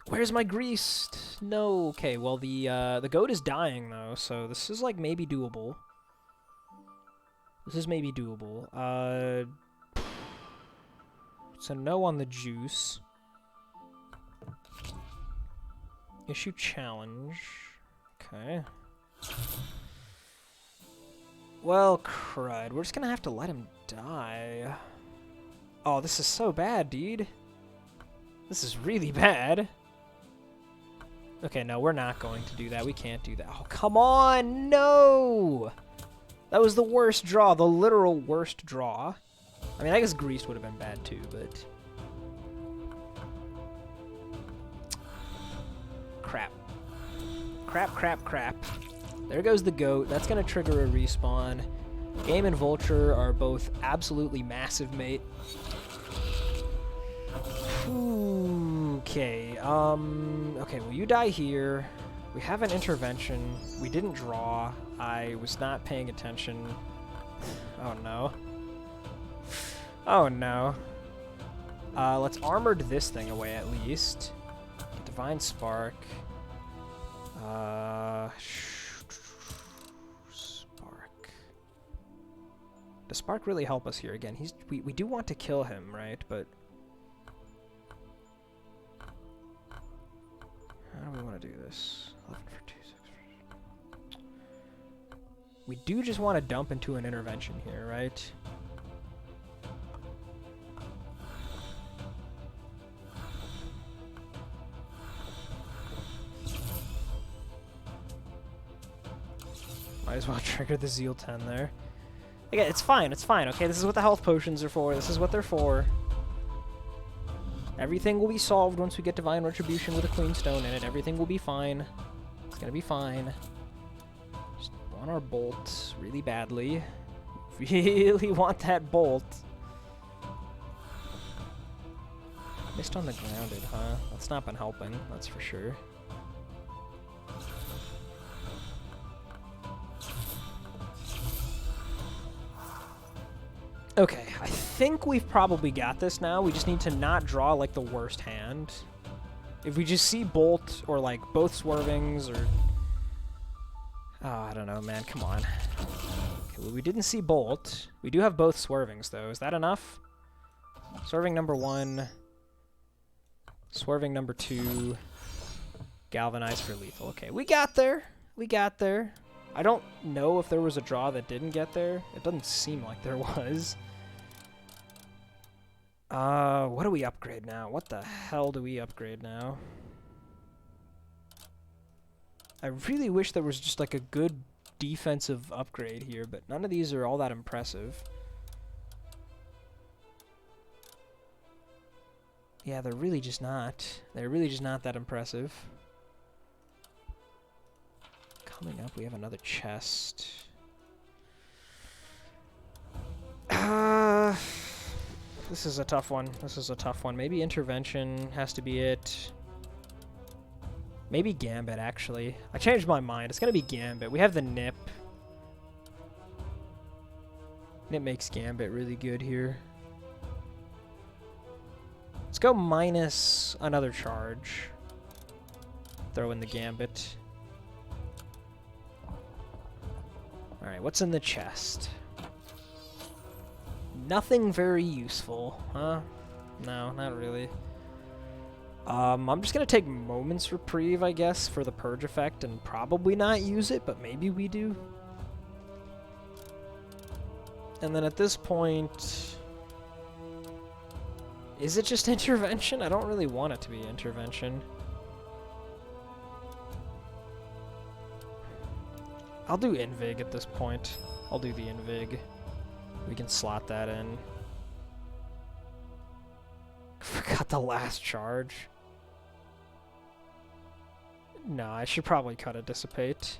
Where's my Greased? No. Okay, well, the goat is dying, though, so this is, like, maybe doable. This is maybe doable. So no on the juice. Issue challenge. Okay. Well, crud. We're just gonna have to let him die. Oh, this is so bad, dude. This is really bad. Okay, no, we're not going to do that. We can't do that. Oh, come on! No! That was the worst draw. The literal worst draw. I mean, I guess Greased would have been bad too, but... Crap. Crap, crap, crap. There goes the goat. That's going to trigger a respawn. Game and Vulture are both absolutely massive, mate. Okay, okay, well, you die here. We have an intervention. We didn't draw. I was not paying attention. Oh no. Oh no. Let's armored this thing away at least. Divine Spark. Spark. Does Spark really help us here? Again, we do want to kill him, right? But how do we want to do this? 11 for 2, 6 for... We do just want to dump into an intervention here, right? Might as well trigger the Zeal 10 there. Again, it's fine, okay? This is what the health potions are for. This is what they're for. Everything will be solved once we get Divine Retribution with a Queen Stone in it. Everything will be fine. It's gonna be fine. Just want our bolt really badly. Really want that bolt. Missed on the grounded, huh? That's not been helping, that's for sure. Okay, I think we've probably got this now. We just need to not draw, like, the worst hand. If we just see Bolt, or, like, both Swervings, or... Oh, I don't know, man. Come on. Okay, well, we didn't see Bolt. We do have both Swervings, though. Is that enough? Swerving number 1. Swerving number 2. Galvanize for lethal. Okay, we got there. We got there. I don't know if there was a draw that didn't get there. It doesn't seem like there was. What do we upgrade now? What the hell do we upgrade now? I really wish there was just like a good defensive upgrade here, but none of these are all that impressive. Yeah, they're really just not. They're really just not that impressive. Coming up, we have another chest. This is a tough one. This is a tough one. Maybe Intervention has to be it. Maybe Gambit, actually. I changed my mind. It's going to be Gambit. We have the Nip. Nip makes Gambit really good here. Let's go minus another charge. Throw in the Gambit. Alright, what's in the chest? Nothing very useful, huh? No, not really. I'm just gonna take Moment's Reprieve, I guess, for the Purge effect, and probably not use it, but maybe we do. And then at this point... Is it just Intervention? I don't really want it to be Intervention. I'll do Invig at this point. I'll do the Invig. We can slot that in. Forgot the last charge. No, I should probably cut a Dissipate.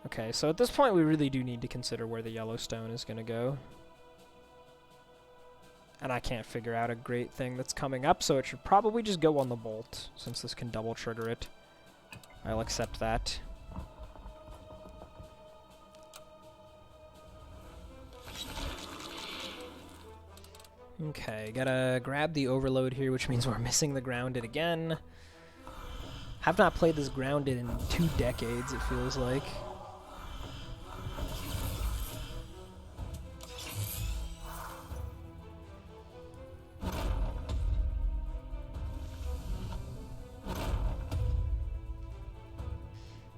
Okay, so at this point we really do need to consider where the Yellowstone is going to go. And I can't figure out a great thing that's coming up, so it should probably just go on the Bolt, since this can double trigger it. I'll accept that. Okay, gotta grab the Overload here, which means we're missing the Grounded again. Have not played this Grounded in 2 decades, it feels like.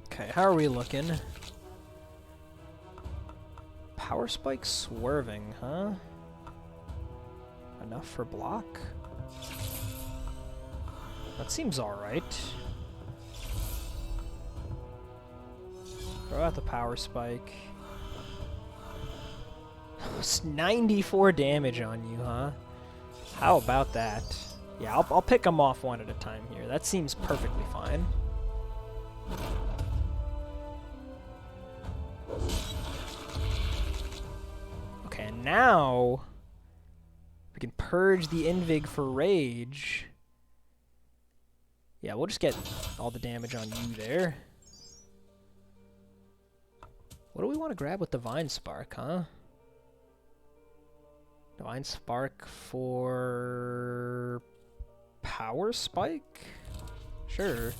Okay, how are we looking? Power Spike Swerving, huh? Enough for block? That seems alright. Throw out the Power Spike. It's 94 damage on you, huh? How about that? Yeah, I'll pick them off one at a time here. That seems perfectly fine. Okay, and now we can purge the Invig for Rage. Yeah, we'll just get all the damage on you there. What do we want to grab with Divine Spark, huh? Divine Spark for Power Spike? Sure.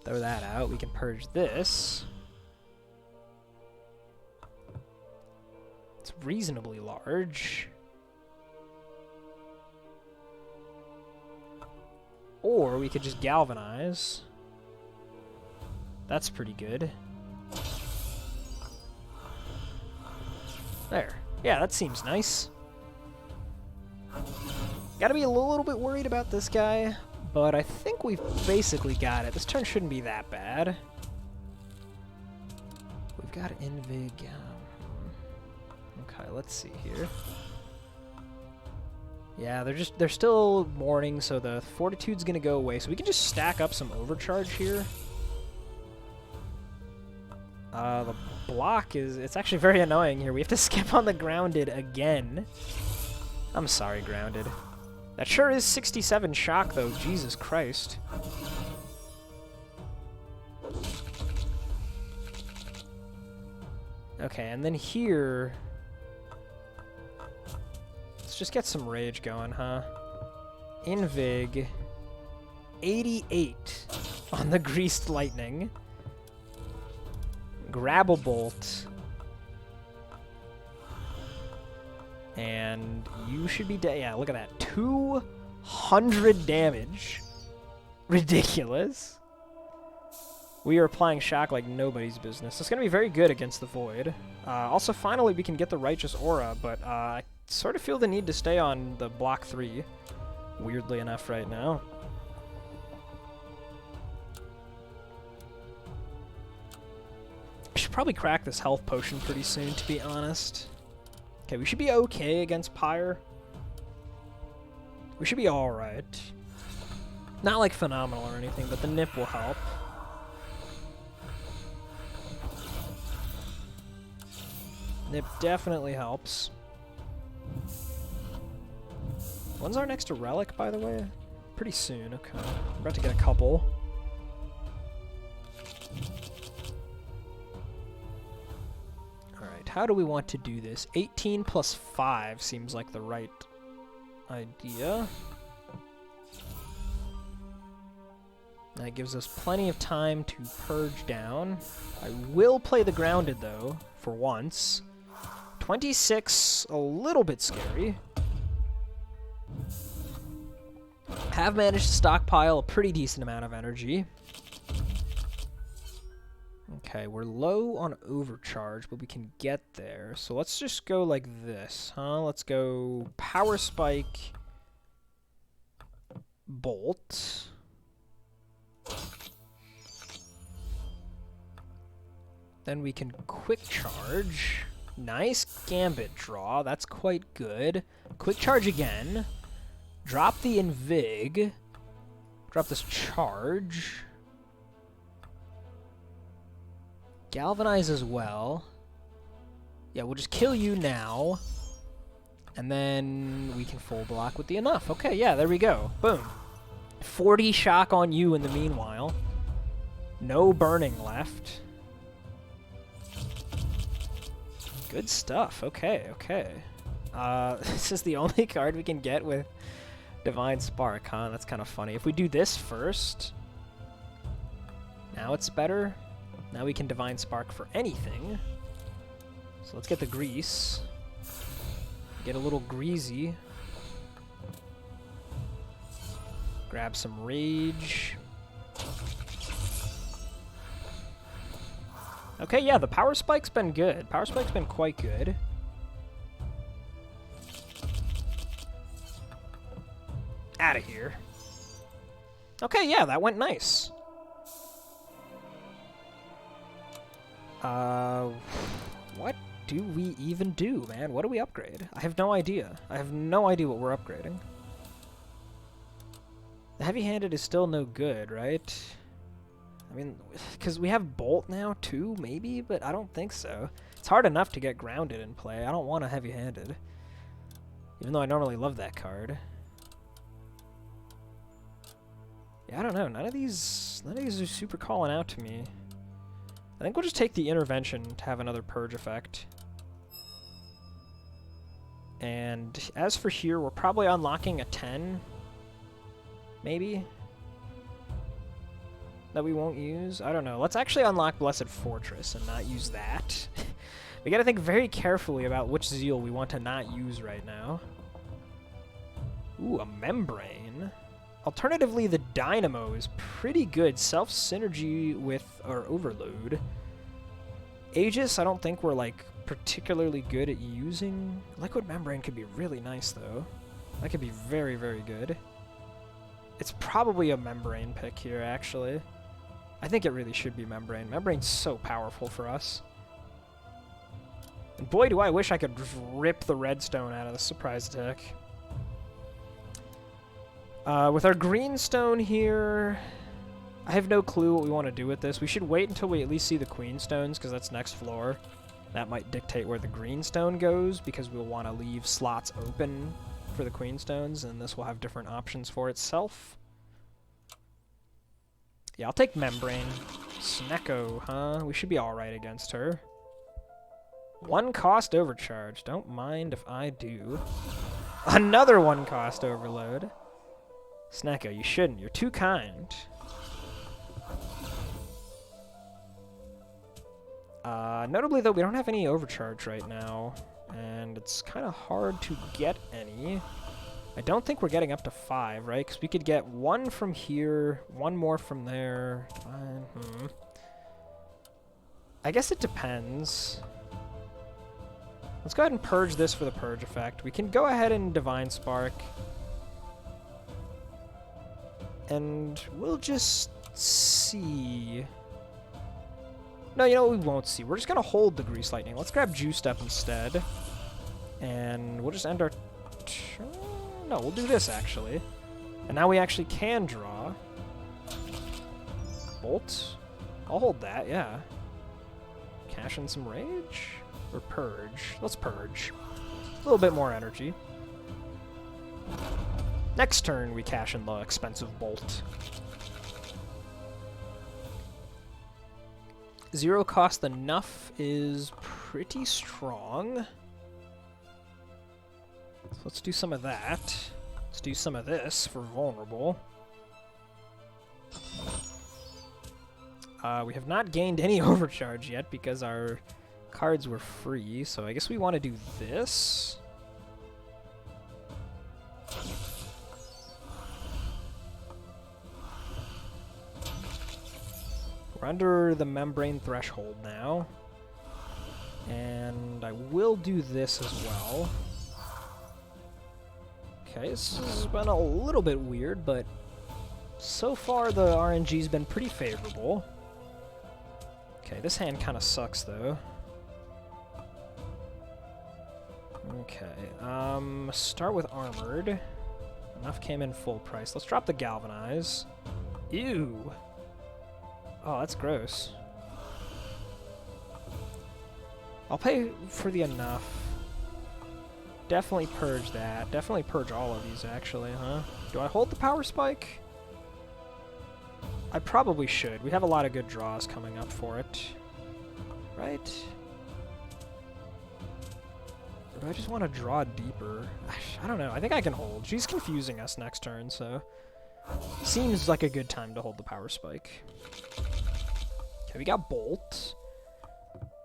Throw that out. We can purge this. It's reasonably large. Or we could just galvanize. That's pretty good. There. Yeah, that seems nice. Gotta be a little bit worried about this guy, but I think we've basically got it. This turn shouldn't be that bad. We've got Invig. Okay, let's see here. Yeah, they're still mourning, so the Fortitude's gonna go away. So we can just stack up some Overcharge here. The block it's actually very annoying here. We have to skip on the Grounded again. I'm sorry, Grounded. That sure is 67 shock, though. Jesus Christ. Okay, and then here... let's just get some rage going, huh? Invig. 88 on the Greased Lightning. Grab a bolt. And you should be dead. Yeah, look at that. 200 damage. Ridiculous. We are applying shock like nobody's business. It's going to be very good against the Void. Also, finally, we can get the Righteous Aura, but I sort of feel the need to stay on the block 3. Weirdly enough right now. I should probably crack this health potion pretty soon, to be honest. Okay, we should be okay against Pyre. We should be alright. Not like phenomenal or anything, but the nip will help. Nip definitely helps. When's our next relic, by the way? Pretty soon, okay. We're about to get a couple. Alright, how do we want to do this? 18 plus 5 seems like the right idea. That gives us plenty of time to purge down. I will play the Grounded, though, for once. 26, a little bit scary. Have managed to stockpile a pretty decent amount of energy. Okay, we're low on Overcharge, but we can get there. So let's just go like this, huh? Let's go Power Spike, Bolt. Then we can Quick Charge. Nice Gambit draw. That's quite good. Quick Charge again. Drop the Invig. Drop this Charge. Galvanize as well. Yeah, we'll just kill you now. And then we can full block with the enough. Okay, yeah, there we go. Boom. 40 shock on you in the meanwhile. No burning left. Good stuff. Okay, okay. This is the only card we can get with Divine Spark, huh? That's kind of funny. If we do this first, now it's better. Now we can Divine Spark for anything. So let's get the grease. Get a little greasy. Grab some rage. Okay, yeah, the Power Spike's been good. Power Spike's been quite good. Out of here. Okay, yeah, that went nice. What do we even do, man? What do we upgrade? I have no idea. I have no idea what we're upgrading. The heavy-handed is still no good, right? I mean, because we have Bolt now, too, maybe? But I don't think so. It's hard enough to get Grounded in play. I don't want a heavy-handed. Even though I normally love that card. Yeah, I don't know. None of these are super calling out to me. I think we'll just take the intervention to have another purge effect. And as for here, we're probably unlocking a 10. Maybe? That we won't use? I don't know. Let's actually unlock Blessed Fortress and not use that. We gotta think very carefully about which Zeal we want to not use right now. Ooh, a Membrane. Alternatively, the Dynamo is pretty good. Self-synergy with our Overload. Aegis, I don't think we're, like, particularly good at using. Liquid Membrane could be really nice, though. That could be very, very good. It's probably a Membrane pick here, actually. I think it really should be Membrane. Membrane's so powerful for us. And boy, do I wish I could rip the Redstone out of the surprise attack. With our Greenstone here, I have no clue what we want to do with this. We should wait until we at least see the Queenstones, because that's next floor. That might dictate where the Greenstone goes, because we'll want to leave slots open for the Queenstones, and this will have different options for itself. Yeah, I'll take Membrane. Snecko, huh? We should be alright against her. 1 cost overcharge. Don't mind if I do. Another 1 cost overload. Snecko, you shouldn't. You're too kind. Notably, though, we don't have any overcharge right now, and it's kind of hard to get any. I don't think we're getting up to 5, right? Because we could get 1 from here, 1 more from there. I guess it depends. Let's go ahead and purge this for the purge effect. We can go ahead and Divine Spark. And we'll just see. No, you know what? We won't see. We're just going to hold the Grease Lightning. Let's grab Juiced Up instead. And we'll just end our turn. No, we'll do this, actually. And now we actually can draw. Bolt. I'll hold that, yeah. Cash in some Rage? Or Purge? Let's Purge. A little bit more energy. Next turn, we cash in the expensive Bolt. 0 cost enough is pretty strong. So let's do some of that. Let's do some of this for vulnerable. We have not gained any overcharge yet because our cards were free, so I guess we want to do this. We're under the Membrane threshold now. And I will do this as well. Okay, this has been a little bit weird, but so far the RNG's been pretty favorable. Okay, this hand kind of sucks, though. Okay, start with Armored. Enough came in full price. Let's drop the Galvanize. Ew! Oh, that's gross. I'll pay for the enough. Definitely purge that. Definitely purge all of these, actually, huh? Do I hold the Power Spike? I probably should. We have a lot of good draws coming up for it. Right? Or do I just want to draw deeper? I don't know. I think I can hold. She's confusing us next turn, so... Seems like a good time to hold the Power Spike. Okay, we got Bolt.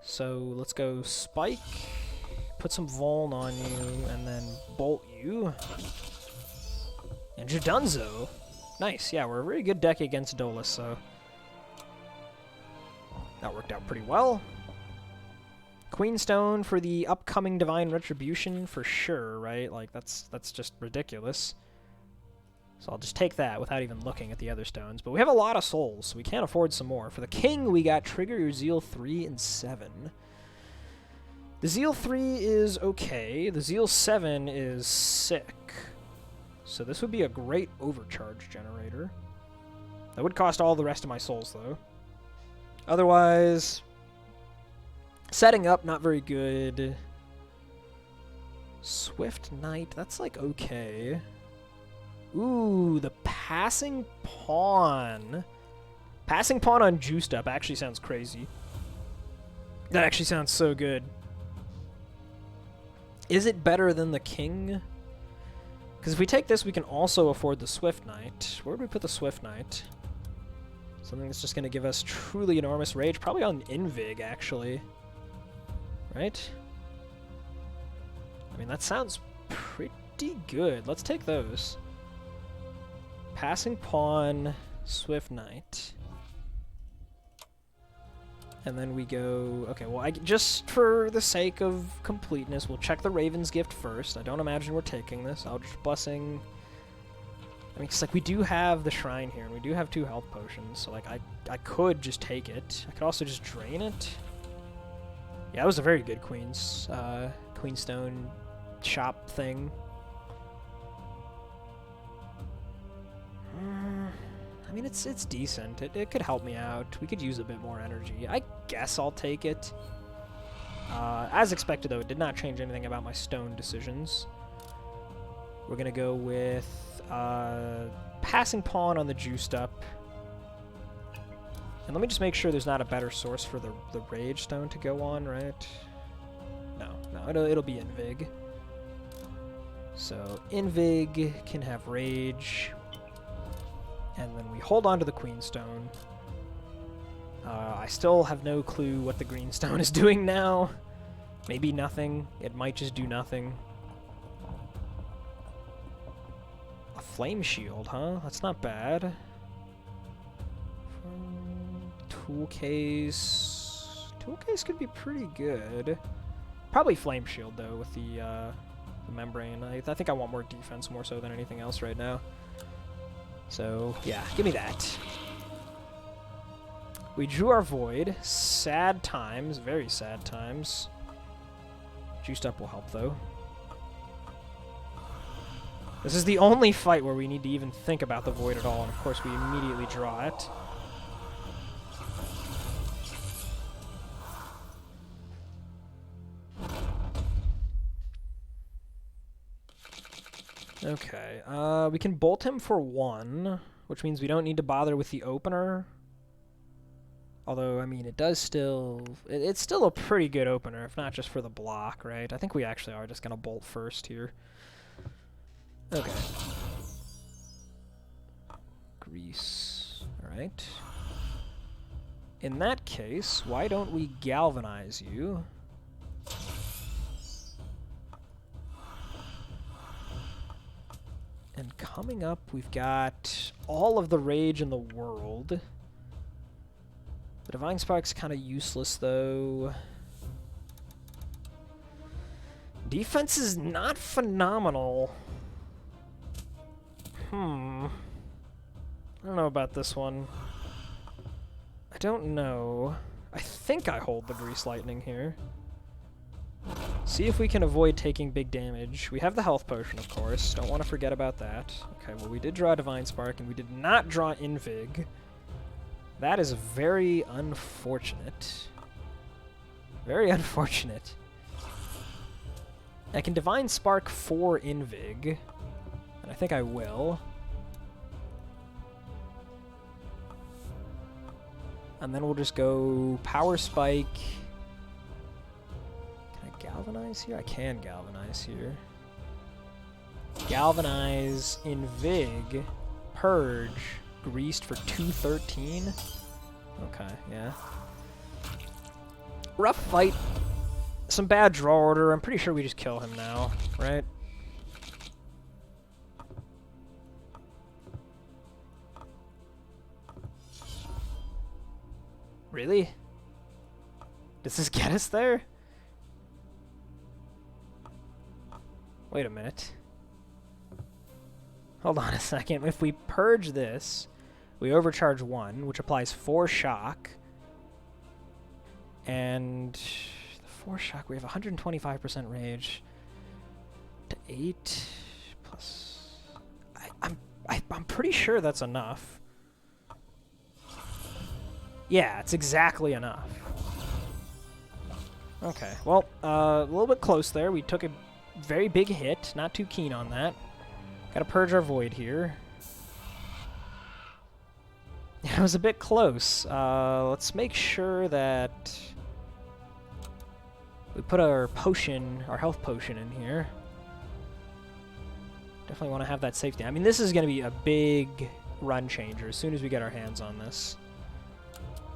So let's go Spike, put some Vuln on you, and then Bolt you. And Jadunzo. Nice, yeah, we're a very good deck against Dolus, so... That worked out pretty well. Queenstone for the upcoming Divine Retribution, for sure, right? Like, that's just ridiculous. So I'll just take that without even looking at the other stones. But we have a lot of souls, so we can't afford some more. For the King, we got Trigger Your Zeal 3 and 7. The Zeal 3 is okay. The Zeal 7 is sick. So this would be a great overcharge generator. That would cost all the rest of my souls, though. Otherwise, setting up, not very good. Swift Knight, that's like okay. Ooh, the passing pawn. Passing pawn on juiced up actually sounds crazy. That actually sounds so good. Is it better than the king? Because if we take this, we can also afford the Swift Knight. Where would we put the Swift Knight? Something that's just going to give us truly enormous rage. Probably on Invig, actually. Right? I mean, that sounds pretty good. Let's take those. Passing pawn, Swift Knight. And then we go... Okay, well, just for the sake of completeness, we'll check the Raven's Gift first. I don't imagine we're taking this. Eldritch Blessing... I mean, it's like we do have the Shrine here, and we do have 2 health potions, so like I could just take it. I could also just drain it. Yeah, that was a very good Queenstone shop thing. I mean, it's decent. It could help me out. We could use a bit more energy. I guess I'll take it. As expected, though, it did not change anything about my stone decisions. We're going to go with passing pawn on the juiced up. And let me just make sure there's not a better source for the rage stone to go on, right? No, it'll be Invig. So Invig can have rage. And then we hold on to the Queenstone. I still have no clue what the Greenstone is doing now. Maybe nothing. It might just do nothing. A Flame Shield, huh? That's not bad. Tool Case. Tool Case could be pretty good. Probably Flame Shield, though, with the Membrane. I think I want more defense more so than anything else right now. So, yeah, give me that. We drew our Void. Sad times, very sad times. Juiced up will help, though. This is the only fight where we need to even think about the Void at all, and of course we immediately draw it. Okay, we can bolt him for 1, which means we don't need to bother with the opener. Although, I mean, it does still... It's still a pretty good opener, if not just for the block, right? I think we actually are just going to bolt first here. Okay. Grease. Alright. In that case, why don't we galvanize you? And coming up, we've got all of the rage in the world. The Divine Spark's kind of useless, though. Defense is not phenomenal. I don't know about this one. I don't know. I think I hold the Grease Lightning here. See if we can avoid taking big damage. We have the health potion, of course. Don't want to forget about that. Okay, well, we did draw Divine Spark, and we did not draw Invig. That is very unfortunate. Very unfortunate. I can Divine Spark for Invig, and I think I will. And then we'll just go Power Spike. Galvanize here? I can galvanize here. Galvanize, Invig, Purge, Greased for 213. Okay, yeah. Rough fight. Some bad draw order. I'm pretty sure we just kill him now, right? Really? Does this get us there? Wait a minute. Hold on a second. If we purge this, we overcharge 1, which applies 4 shock. And the 4 shock, we have 125% rage. To 8 plus... I'm pretty sure that's enough. Yeah, it's exactly enough. Okay, well, a little bit close there. We took a very big hit. Not too keen on that. Gotta purge our void here. It was a bit close. Let's make sure that we put our potion, our health potion in here. Definitely want to have that safety. I mean, this is going to be a big run changer as soon as we get our hands on this.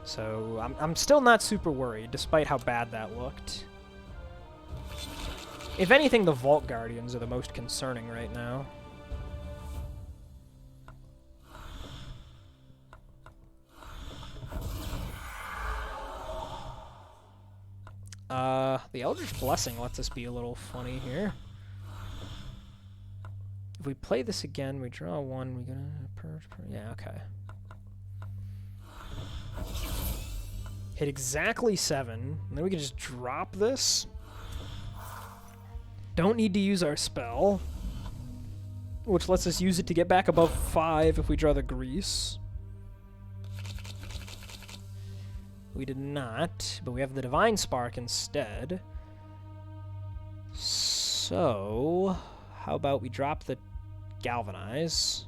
So I'm still not super worried, despite how bad that looked. If anything, the Vault Guardians are the most concerning right now. The Eldritch Blessing lets us be a little funny here. If we play this again, we draw one, we gonna purge, yeah, okay. Hit exactly 7, and then we can just drop this. Don't need to use our spell, which lets us use it to get back above 5 if we draw the Grease. We did not, but we have the Divine Spark instead. So, how about we drop the Galvanize?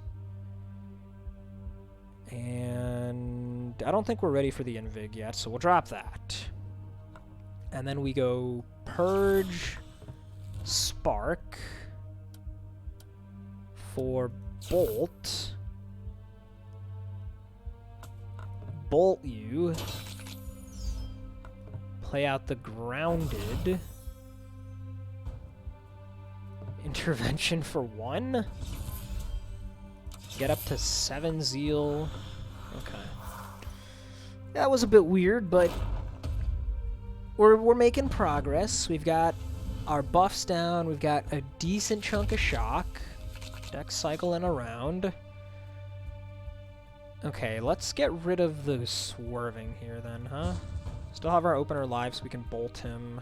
And I don't think we're ready for the Invig yet, so we'll drop that. And then we go Purge, Spark for Bolt. Bolt you. Play out the Grounded. Intervention for 1. Get up to 7 Zeal. Okay. That was a bit weird, but we're making progress. We've got our buffs down. We've got a decent chunk of shock. Deck cycling around. Okay, let's get rid of the swerving here then, huh? Still have our opener live so we can bolt him.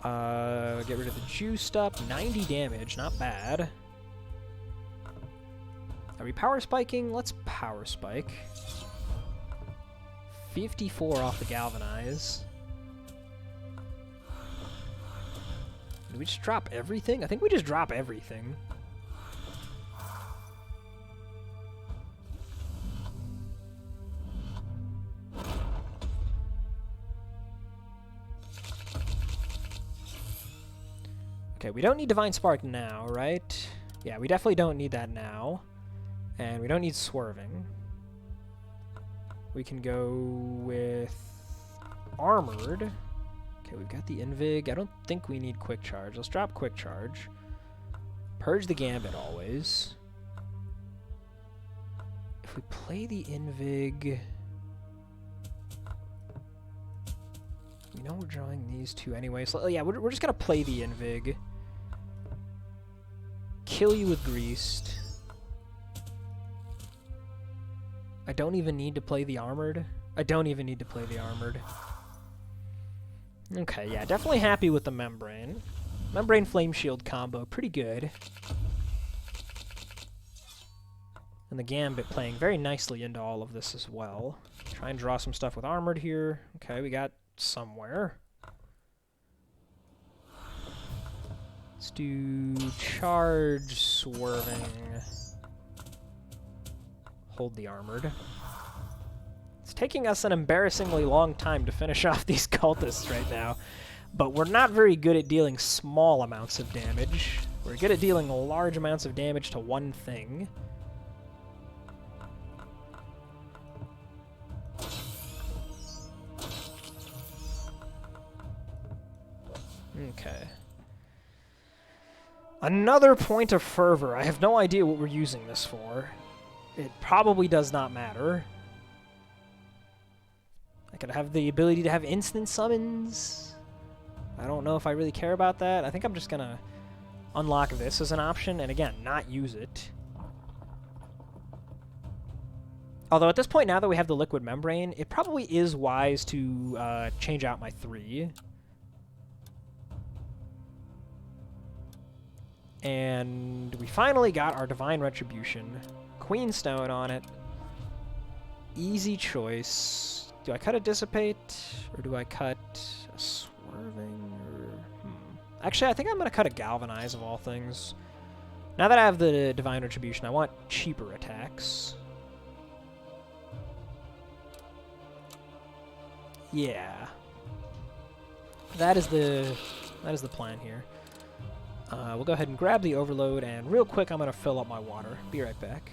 Get rid of the juiced up. 90 damage, not bad. Are we power spiking? Let's power spike. 54 off the Galvanize. Did we just drop everything? I think we just drop everything. Okay, we don't need Divine Spark now, right? Yeah, we definitely don't need that now. And we don't need Swerving. We can go with Armored. Okay, we've got the Invig. I don't think we need Quick Charge. Let's drop Quick Charge. Purge the Gambit always. If we play the Invig... You know we're drawing these two anyway, so yeah, we're just gonna play the Invig. Kill you with Greased. I don't even need to play the Armored. I don't even need to play the Armored. Okay, yeah, definitely happy with the Membrane. Membrane Flame Shield combo, pretty good. And the Gambit playing very nicely into all of this as well. Try and draw some stuff with Armored here. Okay, we got somewhere. Let's do Charge, Swerving. Hold the Armored. It's taking us an embarrassingly long time to finish off these cultists right now, but we're not very good at dealing small amounts of damage. We're good at dealing large amounts of damage to one thing. Okay. Another point of fervor. I have no idea what we're using this for. It probably does not matter. I could have the ability to have instant summons. I don't know if I really care about that. I think I'm just gonna unlock this as an option, and again, not use it. Although at this point, now that we have the Liquid Membrane, it probably is wise to change out my 3. And we finally got our Divine Retribution. Queenstone on it. Easy choice. Do I cut a Dissipate? Or do I cut a Swerving? Or, Actually, I think I'm going to cut a Galvanize of all things. Now that I have the Divine Retribution, I want cheaper attacks. Yeah. That is the plan here. We'll go ahead and grab the Overload, and real quick I'm going to fill up my water. Be right back.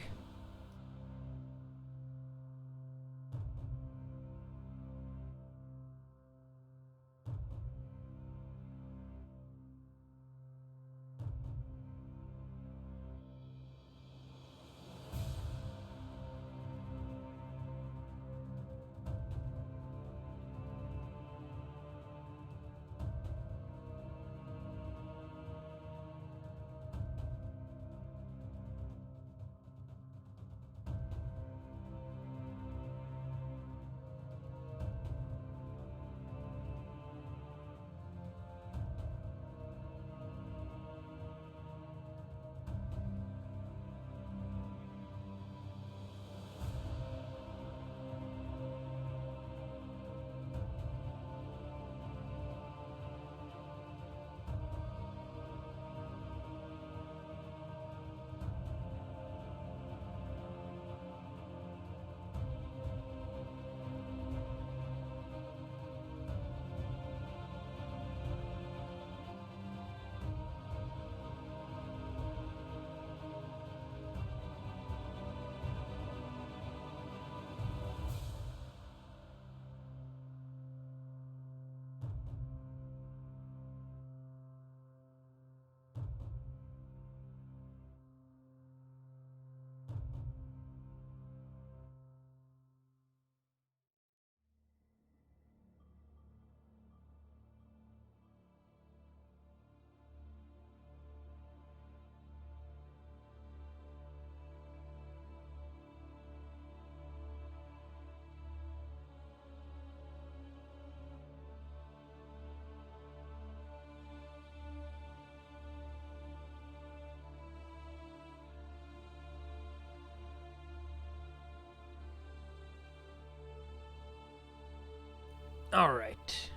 Alright,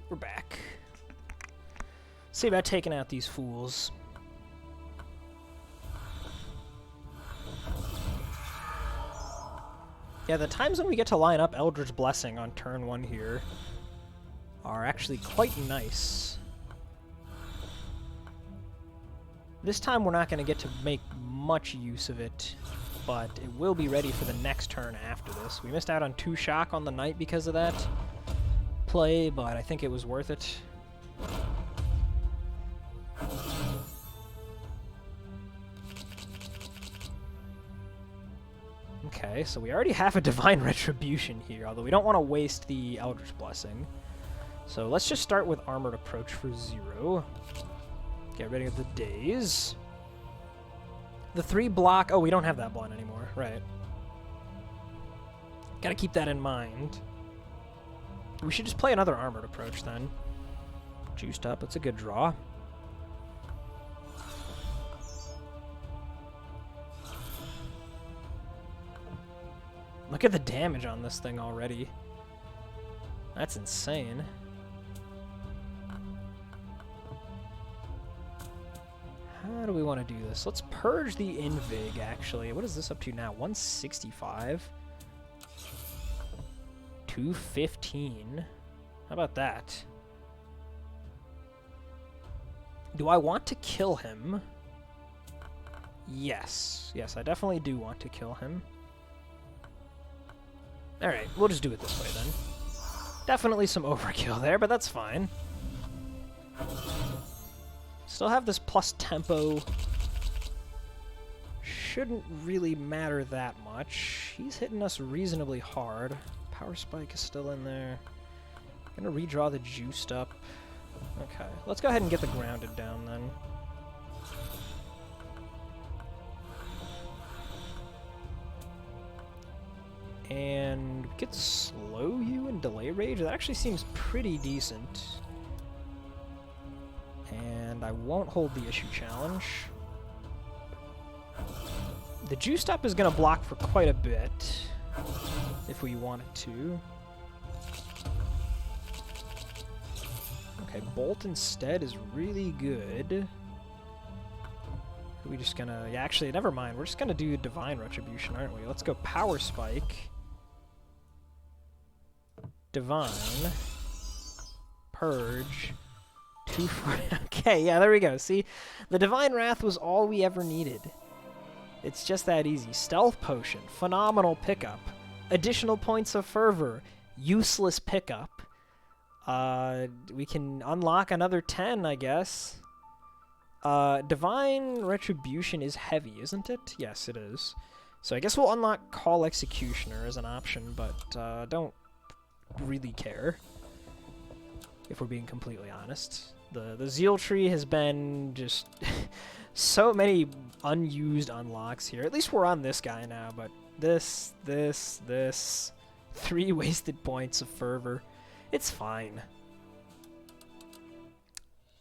we're back. See about taking out these fools. Yeah, the times when we get to line up Eldritch Blessing on turn 1 here are actually quite nice. This time we're not going to get to make much use of it, but it will be ready for the next turn after this. We missed out on 2 shock on the night because of that play, but I think it was worth it. Okay, so we already have a Divine Retribution here, although we don't want to waste the Eldritch Blessing. So let's just start with Armored Approach for 0. Get rid of the Daze. The 3 block... Oh, we don't have that blind anymore. Right. Gotta keep that in mind. We should just play another Armored Approach, then. Juiced up. That's a good draw. Look at the damage on this thing already. That's insane. How do we want to do this? Let's purge the Invig, actually. What is this up to now? 165? 215? How about that? Do I want to kill him? Yes. Yes, I definitely do want to kill him. Alright, we'll just do it this way then. Definitely some overkill there, but that's fine. Still have this plus tempo. Shouldn't really matter that much. He's hitting us reasonably hard. Power Spike is still in there. Gonna redraw the Juiced Up. Okay, let's go ahead and get the Grounded down then. And we could slow you and delay rage. That actually seems pretty decent. And I won't hold the issue challenge. The Juiced Up is going to block for quite a bit, if we want it to. Okay, Bolt instead is really good. Are we just gonna... Yeah, actually, never mind. We're just gonna do Divine Retribution, aren't we? Let's go Power Spike. Divine. Purge. 240. Okay, yeah, there we go. See? The Divine Wrath was all we ever needed. It's just that easy. Stealth Potion. Phenomenal pickup. Additional points of fervor. Useless pickup. We can unlock another 10, I guess. Divine Retribution is heavy, isn't it? Yes, it is. So I guess we'll unlock Call Executioner as an option, but don't really care, if we're being completely honest. The Zeal Tree has been just so many unused unlocks here. At least we're on this guy now, but this. 3 wasted points of fervor. It's fine.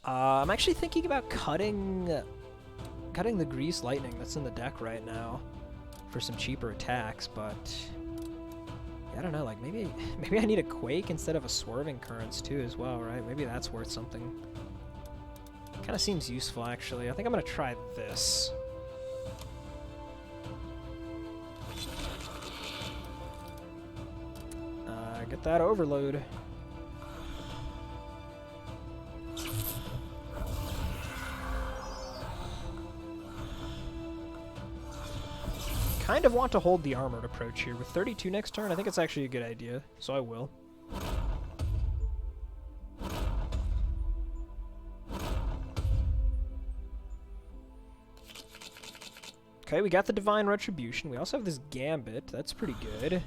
I'm actually thinking about cutting the Grease Lightning that's in the deck right now for some cheaper attacks, but yeah, I don't know, like maybe I need a Quake instead of a Swerving Currents too as well, right? Maybe that's worth something. Kind of seems useful actually. I think I'm gonna try this. Get that Overload. Kind of want to hold the armored approach here. With 32 next turn, I think it's actually a good idea, so I will. Okay, we got the Divine Retribution. We also have this Gambit. That's pretty good.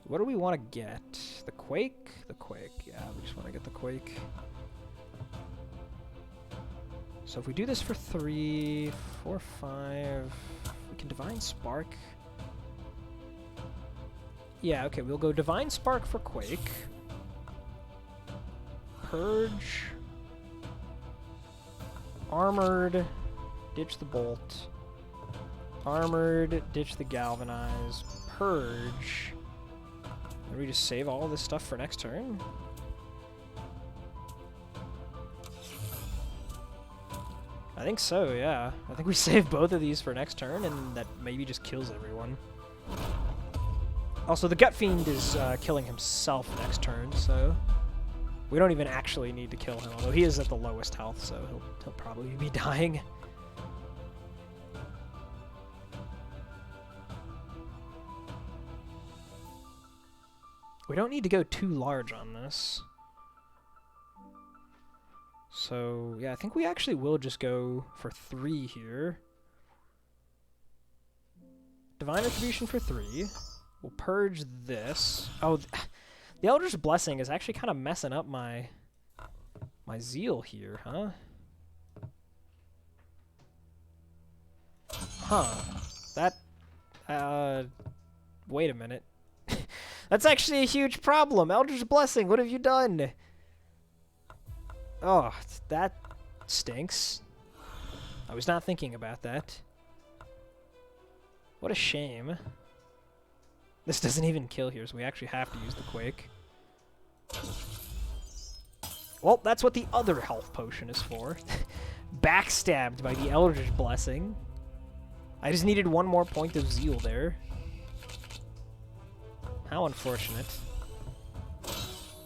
What do we want to get? The Quake? The Quake. Yeah, we just want to get the Quake. So if we do this for 3, 4, 5, we can Divine Spark. Yeah, okay, we'll go Divine Spark for Quake. Purge. Armored. Ditch the Bolt. Armored. Ditch the Galvanize. Purge. And we just save all this stuff for next turn? I think so, yeah. I think we save both of these for next turn, and that maybe just kills everyone. Also, the Gut Fiend is killing himself next turn, so we don't even actually need to kill him, although he is at the lowest health, so he'll probably be dying. We don't need to go too large on this. So, yeah, I think we actually will just go for 3 here. Divine Retribution for 3. We'll purge this. Oh, the Elder's Blessing is actually kind of messing up my Zeal here, huh? Huh. That, wait a minute. That's actually a huge problem. Elder's Blessing, what have you done? Oh, that stinks. I was not thinking about that. What a shame. This doesn't even kill here, so we actually have to use the Quake. Well, that's what the other health potion is for. Backstabbed by the Eldritch Blessing. I just needed 1 more point of Zeal there. How unfortunate.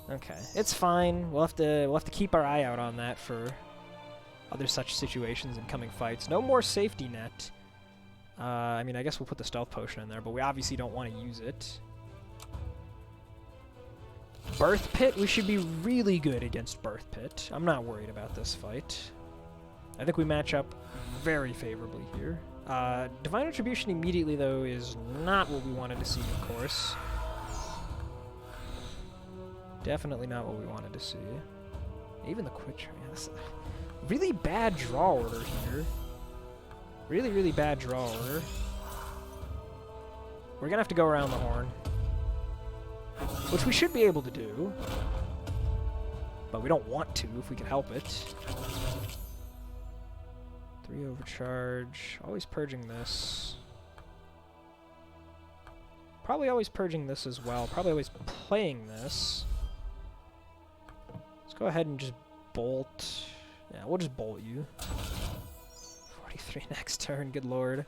Okay, it's fine. We'll have to keep our eye out on that for other such situations in coming fights. No more safety net. I mean, I guess we'll put the stealth potion in there, but we obviously don't want to use it. Birth Pit, we should be really good against Birth Pit. I'm not worried about this fight. I think we match up very favorably here. Divine Retribution immediately, though, is not what we wanted to see, of course. Definitely not what we wanted to see. Even the Quick Yes. Really bad draw order here. Really, really bad draw order. We're gonna have to go around the horn. Which we should be able to do. But we don't want to if we can help it. 3 Overcharge. Always purging this. Probably always purging this as well. Probably always playing this. Let's go ahead and just bolt. Yeah, we'll just bolt you. 43. 3 next turn, good lord.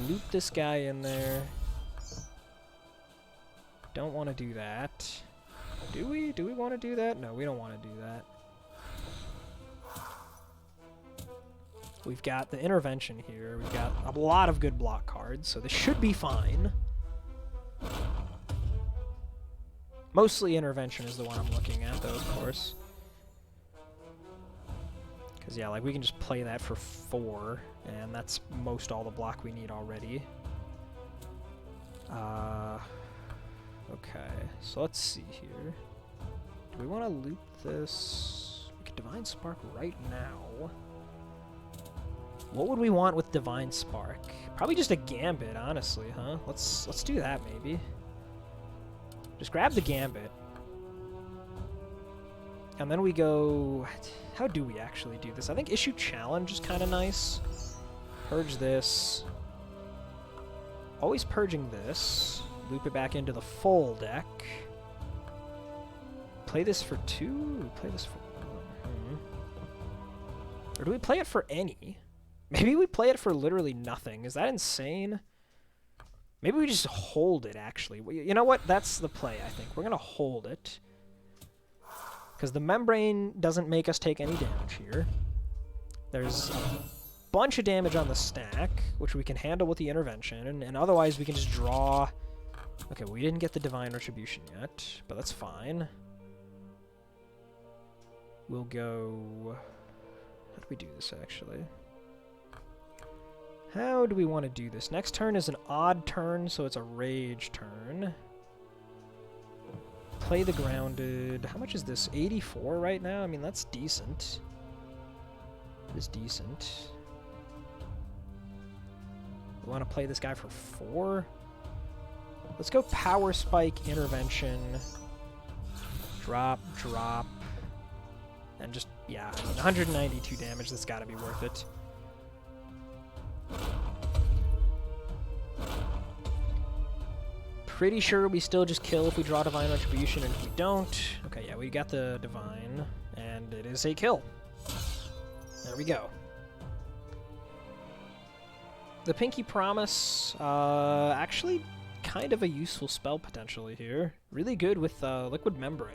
Loop this guy in there. Don't want to do that. Do we? Do we want to do that? No, we don't want to do that. We've got the intervention here. We've got a lot of good block cards, so this should be fine. Mostly intervention is the one I'm looking at, though, of course. Because, yeah, like, we can just play that for 4, and that's most all the block we need already. Okay, so let's see here. Do we want to loop this? We could Divine Spark right now. What would we want with Divine Spark? Probably just a Gambit, honestly, huh? Let's do that, maybe. Just grab the Gambit. And then we go... How do we actually do this? I think Issue Challenge is kind of nice. Purge this. Always purging this. Loop it back into the full deck. Play this for 2? Play this for... Or do we play it for any? Maybe we play it for literally nothing. Is that insane? Maybe we just hold it, actually. You know what? That's the play, I think. We're going to hold it. Because the Membrane doesn't make us take any damage here. There's a bunch of damage on the stack, which we can handle with the intervention. And otherwise, we can just draw... Okay, we didn't get the Divine Retribution yet, but that's fine. We'll go... How do we do this, actually? How do we want to do this? Next turn is an odd turn, so it's a rage turn. Play the grounded. How much is this? 84 right now? I mean, that's decent. It is decent. We want to play this guy for 4? Let's go Power Spike, Intervention. Drop, drop. And just, yeah, I mean, 192 damage. That's got to be worth it. Pretty sure we still just kill if we draw Divine Retribution, and if we don't... Okay, yeah, we got the Divine, and it is a kill. There we go. The Pinky Promise, actually kind of a useful spell potentially here. Really good with Liquid Membrane.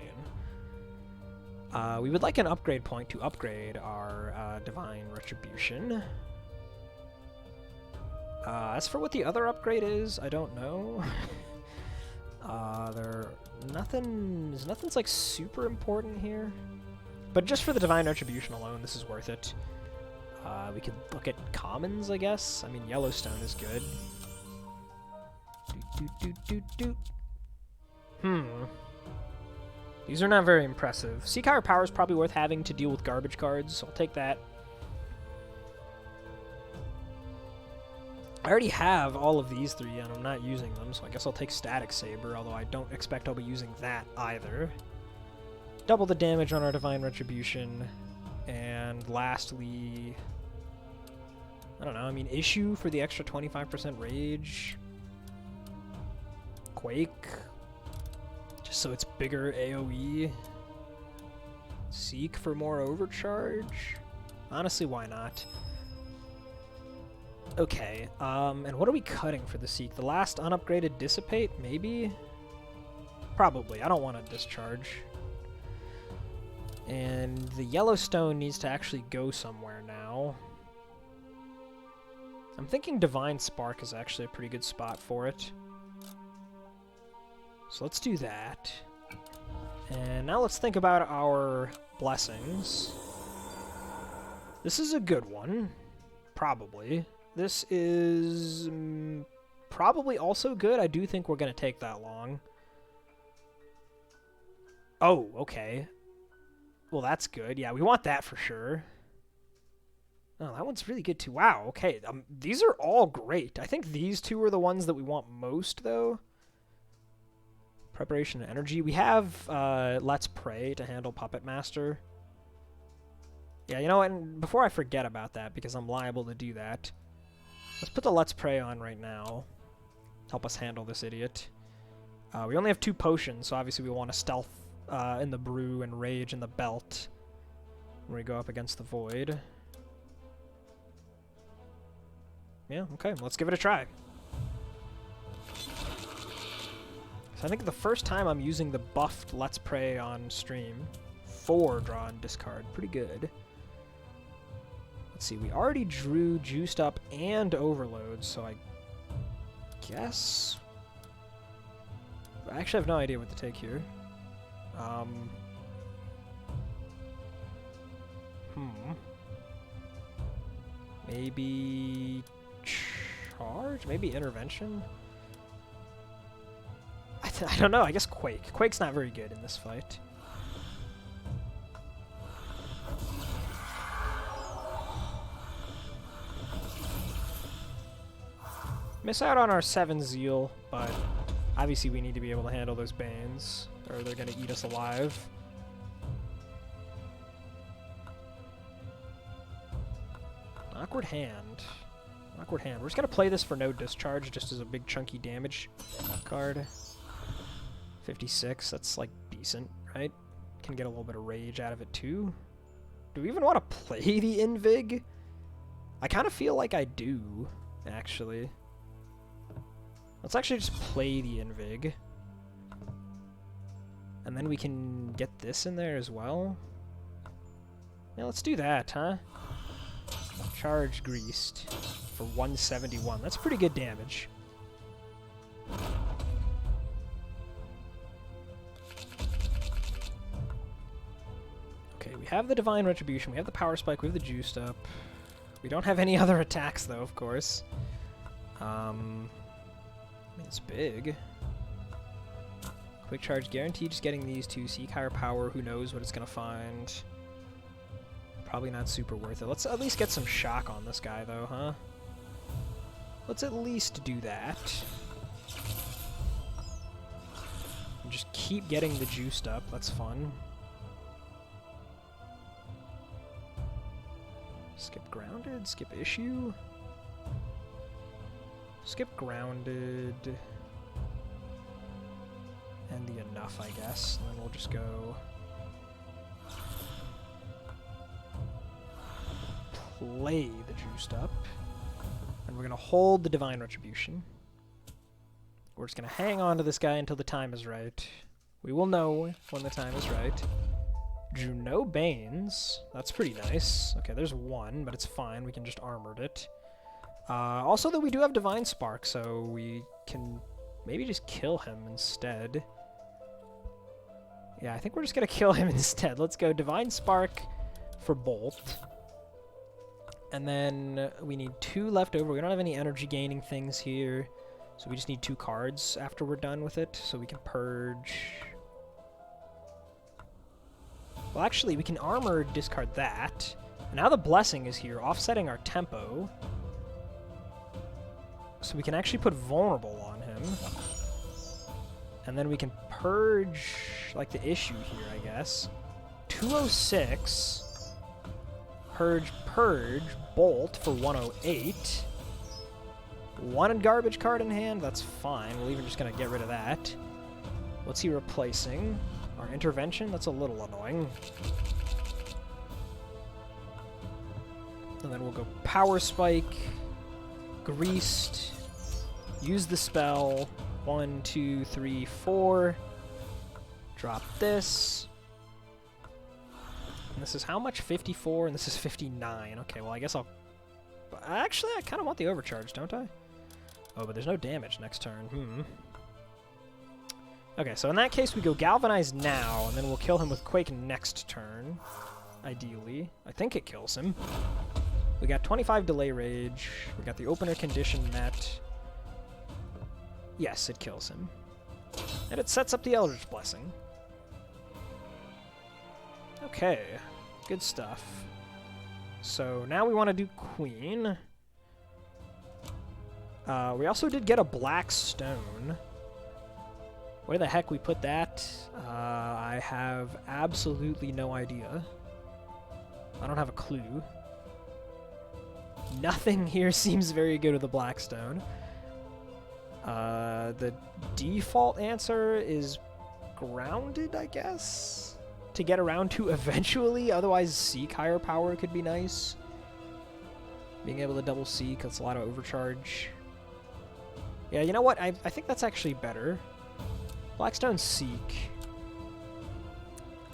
We would like an upgrade point to upgrade our Divine Retribution. As for what the other upgrade is, I don't know. Nothing's like super important here. But just for the Divine Retribution alone, this is worth it. We could look at commons, I guess. I mean, Yellowstone is good. These are not very impressive. Seeker Power is probably worth having to deal with garbage cards, so I'll take that. I already have all of these 3 and I'm not using them, so I guess I'll take Static Saber, although I don't expect I'll be using that either. Double the damage on our Divine Retribution, and lastly... I don't know, I mean, Issue for the extra 25% Rage. Quake. Just so it's bigger AoE. Seek for more Overcharge. Honestly, why not? Okay, and what are we cutting for the Seek? The last unupgraded Dissipate, maybe? Probably. I don't want to Discharge. And the Yellowstone needs to actually go somewhere now. I'm thinking Divine Spark is actually a pretty good spot for it. So let's do that. And now let's think about our blessings. This is a good one. Probably. This is probably also good. I do think we're going to take that long. Oh, okay. Well, that's good. Yeah, we want that for sure. Oh, that one's really good too. Wow, okay. These are all great. I think these 2 are the ones that we want most, though. Preparation and Energy. We have Let's Pray to handle Puppet Master. Yeah, you know what? And before I forget about that, because I'm liable to do that, let's put the Let's Pray on right now. Help us handle this idiot. We only have 2 potions, so obviously we want to stealth in the Brew and Rage in the Belt when we go up against the Void. Yeah, okay, let's give it a try. So I think the first time I'm using the buffed Let's Play on stream. 4 draw and discard. Pretty good. Let's see, we already drew Juiced Up and Overload, so I guess... I actually have no idea what to take here. Maybe... Charge? Maybe Intervention? I don't know, I guess Quake. Quake's not very good in this fight. Miss out on our 7 Zeal, but obviously we need to be able to handle those Banes, or they're gonna eat us alive. Awkward hand. Awkward hand. We're just gonna play this for no discharge, just as a big chunky damage card. 56, that's like decent, right? Can get a little bit of rage out of it too. Do we even want to play the Invig? I kind of feel like I do, actually. Let's actually just play the Invig. And then we can get this in there as well. Yeah, let's do that, huh? Charge Greased for 171. That's pretty good damage. Okay, we have the Divine Retribution, we have the Power Spike, we have the Juiced Up. We don't have any other attacks, though, of course. I mean, it's big. Quick Charge guaranteed just getting these two. Seek Higher Power, who knows what it's going to find. Probably not super worth it. Let's at least get some shock on this guy, though, huh? Let's at least do that. And just keep getting the Juiced Up. That's fun. Skip Grounded, skip Issue. Skip Grounded. And the Enough, I guess. And then we'll just go... play the Juiced Up. And we're going to hold the Divine Retribution. We're just going to hang on to this guy until the time is right. We will know when the time is right. Drew no Banes. That's pretty nice. Okay, there's one, but it's fine. We can just Armored it. Also, though, we do have Divine Spark, so we can maybe just kill him instead. Yeah, I think we're just going to kill him instead. Let's go Divine Spark for Bolt. And then we need 2 left over. We don't have any energy gaining things here, so we just need 2 cards after we're done with it, so we can Purge... Well, actually, we can Armor discard that. And now the Blessing is here, offsetting our tempo. So we can actually put Vulnerable on him. And then we can Purge, like, the Issue here, I guess. 206. Purge, Bolt for 108. 1 garbage card in hand, that's fine. We're even just going to get rid of that. What's he replacing? Our Intervention? That's a little annoying. And then we'll go Power Spike, Greased, use the spell, 1, 2, 3, 4, drop this. And this is how much? 54, and this is 59. Okay, well, I guess I'll... Actually, I kind of want the Overcharge, don't I? Oh, but there's no damage next turn. Okay, so in that case, we go Galvanize now, and then we'll kill him with Quake next turn, ideally. I think it kills him. We got 25 Delay Rage. We got the Opener condition met. Yes, it kills him. And it sets up the Eldritch Blessing. Okay, good stuff. So now we want to do Queen. We also did get a Black Stone. Where the heck we put that, I have absolutely no idea. I don't have a clue. Nothing here seems very good with the Blackstone. The default answer is Grounded, I guess? To get around to eventually, otherwise Seek Higher Power could be nice. Being able to double seek, that's a lot of overcharge. Yeah, you know what? I think that's actually better. Blackstone Seek.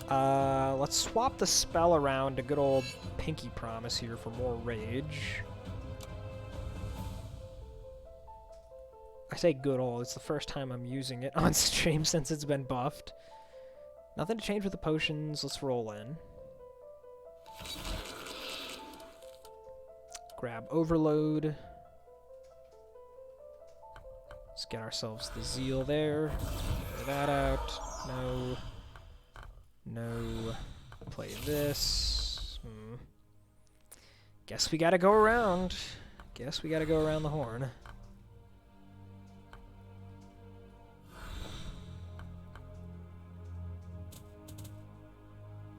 Let's swap the spell around to good old Pinky Promise here for more rage. I say good old, it's the first time I'm using it on stream since it's been buffed. Nothing to change with the potions, let's roll in. Grab Overload. Let's get ourselves the Zeal there. Clear that out. No. No. Play this. Guess we gotta go around. Guess we gotta go around the horn.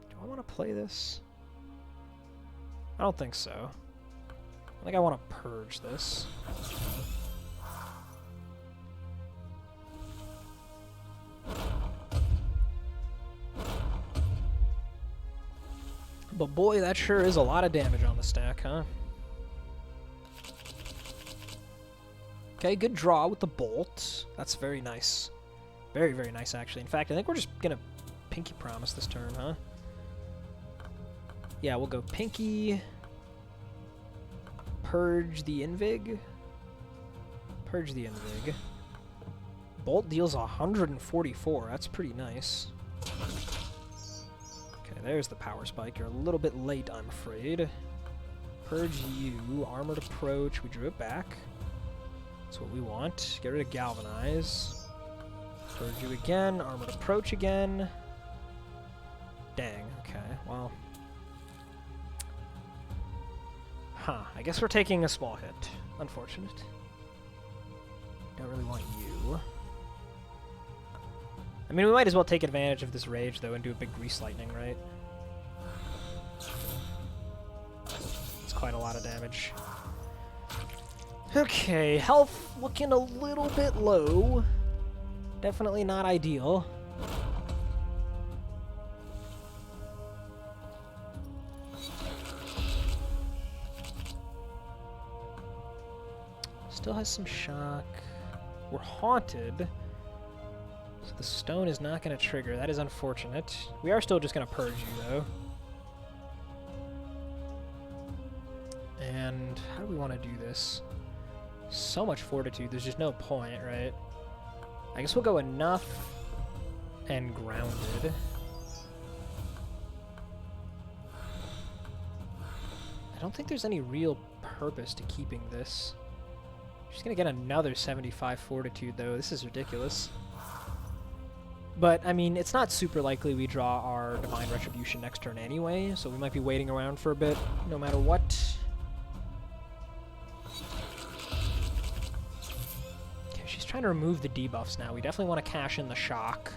Do I want to play this? I don't think so. I think I want to purge this. But boy, that sure is a lot of damage on the stack, huh? Okay, good draw with the bolt. That's very nice. Very, very nice, actually. In fact, I think we're just gonna Pinky Promise this turn, huh? Yeah, we'll go Pinky. Purge the Invig. Purge the Invig. Bolt deals 144. That's pretty nice. Okay, there's the power spike. You're a little bit late, I'm afraid. Purge you. Armored Approach. We drew it back. That's what we want. Get rid of Galvanize. Purge you again. Armored Approach again. Dang. Okay, well. Huh. I guess we're taking a small hit. Unfortunate. Don't really want you. I mean, we might as well take advantage of this rage, though, and do a big Grease Lightning, right? It's quite a lot of damage. Okay, health looking a little bit low. Definitely not ideal. Still has some shock. We're haunted. So the stone is not going to trigger. That is unfortunate. We are still just going to purge you, though. And how do we want to do this? So much fortitude, there's just no point, right? I guess we'll go enough and grounded. I don't think there's any real purpose to keeping this. She's gonna get another 75 fortitude, though. This is ridiculous. But, I mean, it's not super likely we draw our Divine Retribution next turn anyway, so we might be waiting around for a bit, no matter what. Okay, she's trying to remove the debuffs now. We definitely want to cash in the shock.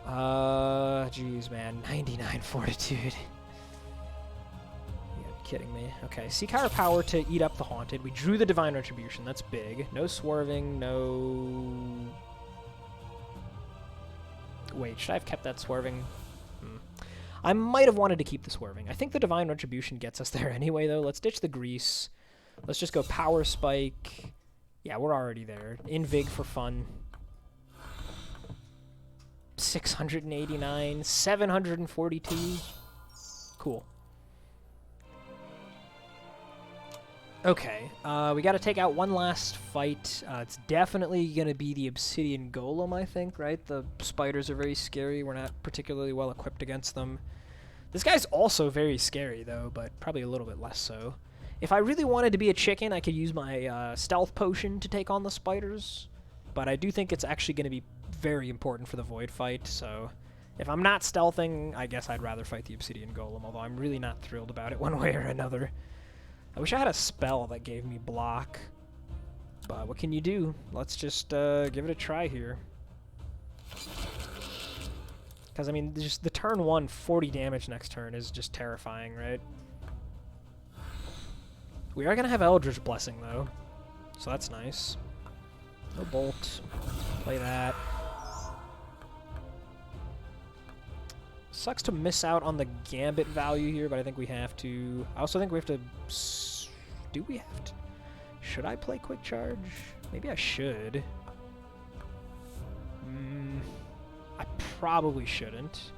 Jeez, man. 99 fortitude. Kidding me. Okay, Seek Higher Power to eat up the Haunted. We drew the Divine Retribution. That's big. No swerving, no... Wait, should I have kept that swerving? I might have wanted to keep the swerving. I think the Divine Retribution gets us there anyway, though. Let's ditch the Grease. Let's just go Power Spike. Yeah, we're already there. Invig for fun. 689. 742. Cool. Okay, we gotta take out one last fight. It's definitely gonna be the Obsidian Golem, I think, right? The spiders are very scary. We're not particularly well equipped against them. This guy's also very scary, though, but probably a little bit less so. If I really wanted to be a chicken, I could use my stealth potion to take on the spiders, but I do think it's actually gonna be very important for the Void fight, so if I'm not stealthing, I guess I'd rather fight the Obsidian Golem, although I'm really not thrilled about it one way or another. I wish I had a spell that gave me block, but what can you do? Let's just give it a try here. Because, I mean, just the turn 1, 40 damage next turn is just terrifying, right? We are going to have Eldritch Blessing, though, so that's nice. No Bolt. Play that. Sucks to miss out on the Gambit value here, but I think we have to. I also think we have to. Do we have to? Should I play Quick Charge? Maybe I should. I probably shouldn't.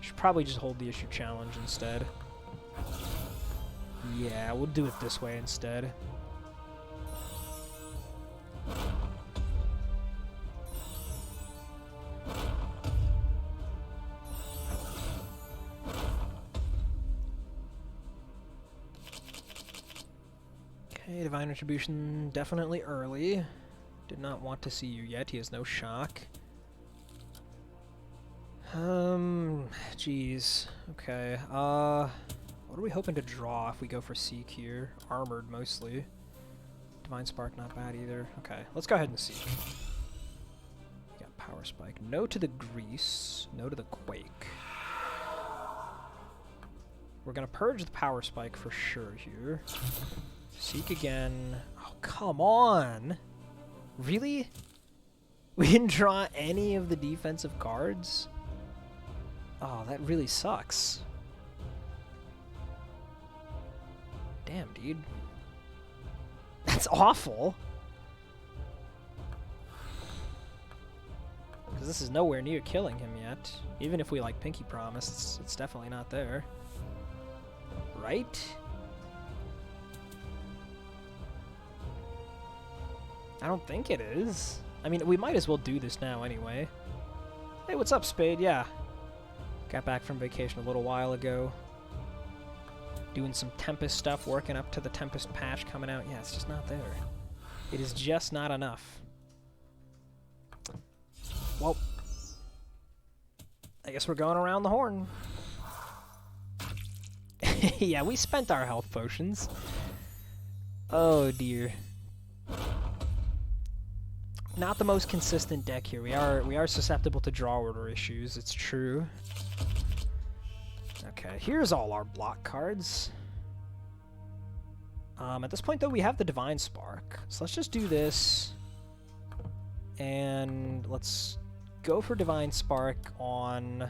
Should probably just hold the issue challenge instead. Yeah, we'll do it this way instead. Okay, Divine Retribution definitely early. Did not want to see you yet. He has no shock. Jeez. Okay. What are we hoping to draw if we go for Seek here? Armored, mostly. Divine Spark, not bad either. Okay, let's go ahead and Seek. We got Power Spike. No to the Grease. No to the Quake. We're gonna purge the Power Spike for sure here. Seek again. Oh, come on! Really? We didn't draw any of the defensive cards? Oh, that really sucks. Damn, dude. That's awful. Because this is nowhere near killing him yet. Even if we like Pinky Promise, it's definitely not there. Right? I don't think it is. I mean, we might as well do this now anyway. Hey, what's up, Spade? Yeah. Got back from vacation a little while ago. Doing some Tempest stuff, working up to the Tempest patch coming out. Yeah, it's just not there. It is just not enough. Well, I guess we're going around the horn. Yeah, we spent our health potions. Oh dear. Not the most consistent deck here. We are susceptible to draw order issues, it's true. Okay, here's all our block cards. At this point, though, we have the Divine Spark. So let's just do this. And let's go for Divine Spark on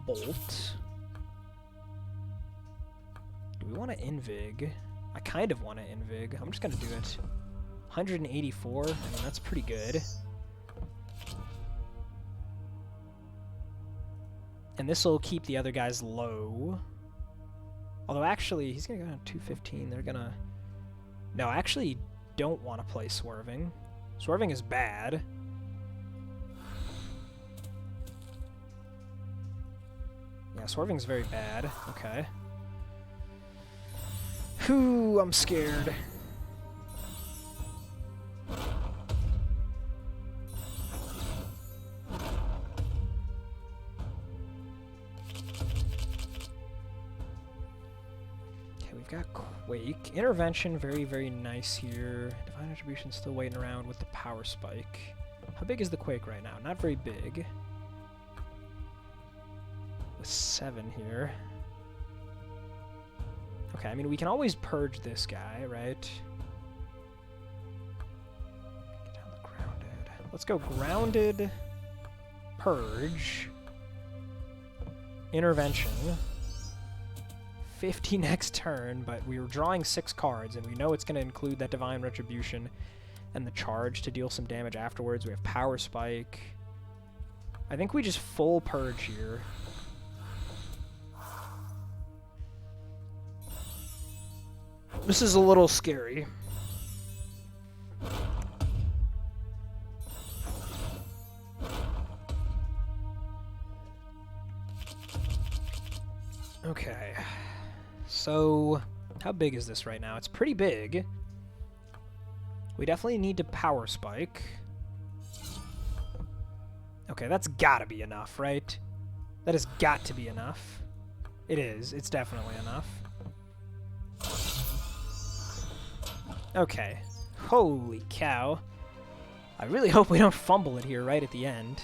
Bolt. Do we want to Invig? I kind of want to Invig. I'm just going to do it. 184. I mean, that's pretty good. And this will keep the other guys low. Although, actually, he's going to go down to 215. They're going to... No, I actually don't want to play Swerving. Swerving is bad. Yeah, Swerving's very bad. Okay. Whew, I'm scared. We've got Quake. Intervention, very, very nice here. Divine Retribution still waiting around with the Power Spike. How big is the Quake right now? Not very big. With 7 here. Okay, I mean, we can always purge this guy, right? Get down the Grounded. Let's go Grounded, Purge, Intervention. 50 next turn, but we were drawing 6 cards, and we know it's going to include that Divine Retribution and the Charge to deal some damage afterwards. We have Power Spike. I think we just full Purge here. This is a little scary. Okay. So, how big is this right now? It's pretty big. We definitely need to Power Spike. Okay, that's gotta be enough, right? That has got to be enough. It is. It's definitely enough. Okay. Holy cow. I really hope we don't fumble it here right at the end.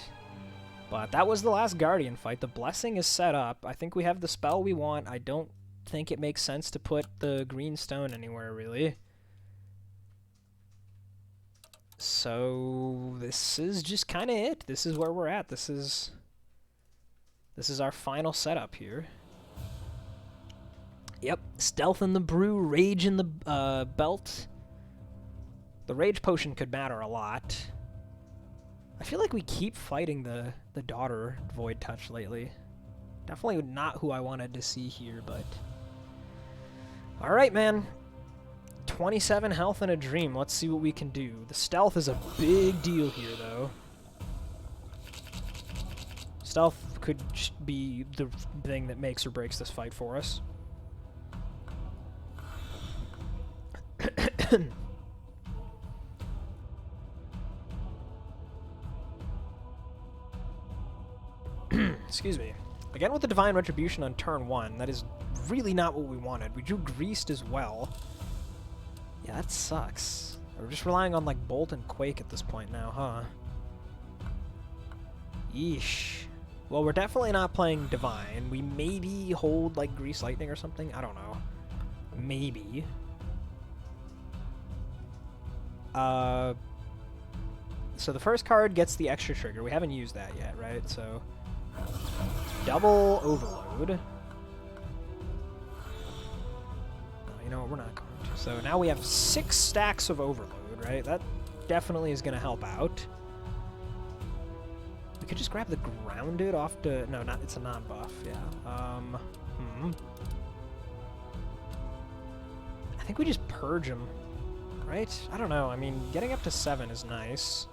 But that was the last Guardian fight. The Blessing is set up. I think we have the spell we want. I don't think it makes sense to put the green stone anywhere, really. So this is just kind of it. This is where we're at. This is This is our final setup here. Yep, Stealth in the Brew, Rage in the belt. The Rage Potion could matter a lot. I feel like we keep fighting the daughter Void Touch lately. Definitely not who I wanted to see here, but... Alright, man. 27 health and a dream. Let's see what we can do. The Stealth is a big deal here, though. Stealth could just be the thing that makes or breaks this fight for us. Excuse me. Again with the Divine Retribution on turn 1. That is really not what we wanted. We drew Greased as well. Yeah, that sucks. We're just relying on, like, Bolt and Quake at this point now, huh? Yeesh. Well, we're definitely not playing Divine. We maybe hold, like, Grease Lightning or something? I don't know. Maybe. So the first card gets the extra trigger. We haven't used that yet, right? So... Double Overload. No, you know what? We're not going to. So now we have 6 stacks of Overload, right? That definitely is going to help out. We could just grab the Grounded off the... No, not. It's a non-buff, yeah. I think we just purge him, right? I don't know. I mean, getting up to 7 is nice.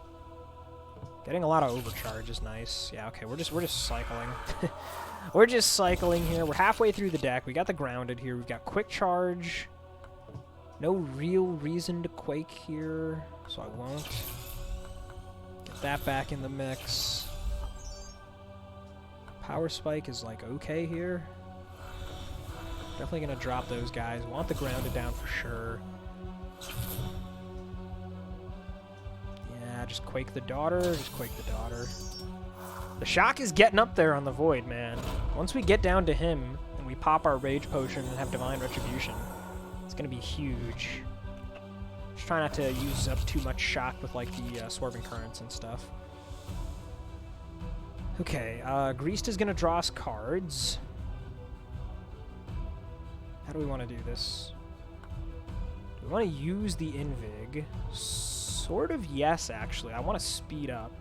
Getting a lot of Overcharge is nice. Yeah, okay, we're just cycling. We're just cycling here. We're halfway through the deck. We got the Grounded here. We've got Quick Charge. No real reason to Quake here, so I won't. Get that back in the mix. Power Spike is, like, okay here. Definitely gonna drop those guys. Want the Grounded down for sure. Just Quake the Daughter, just Quake the Daughter. The Shock is getting up there on the Void, man. Once we get down to him, and we pop our Rage Potion and have Divine Retribution, it's gonna be huge. Just try not to use up too much Shock with, like, the Swerving Currents and stuff. Okay, Greased is gonna draw us cards. How do we want to do this? Do we want to use the Invig? Sort of yes, actually. I want to speed up.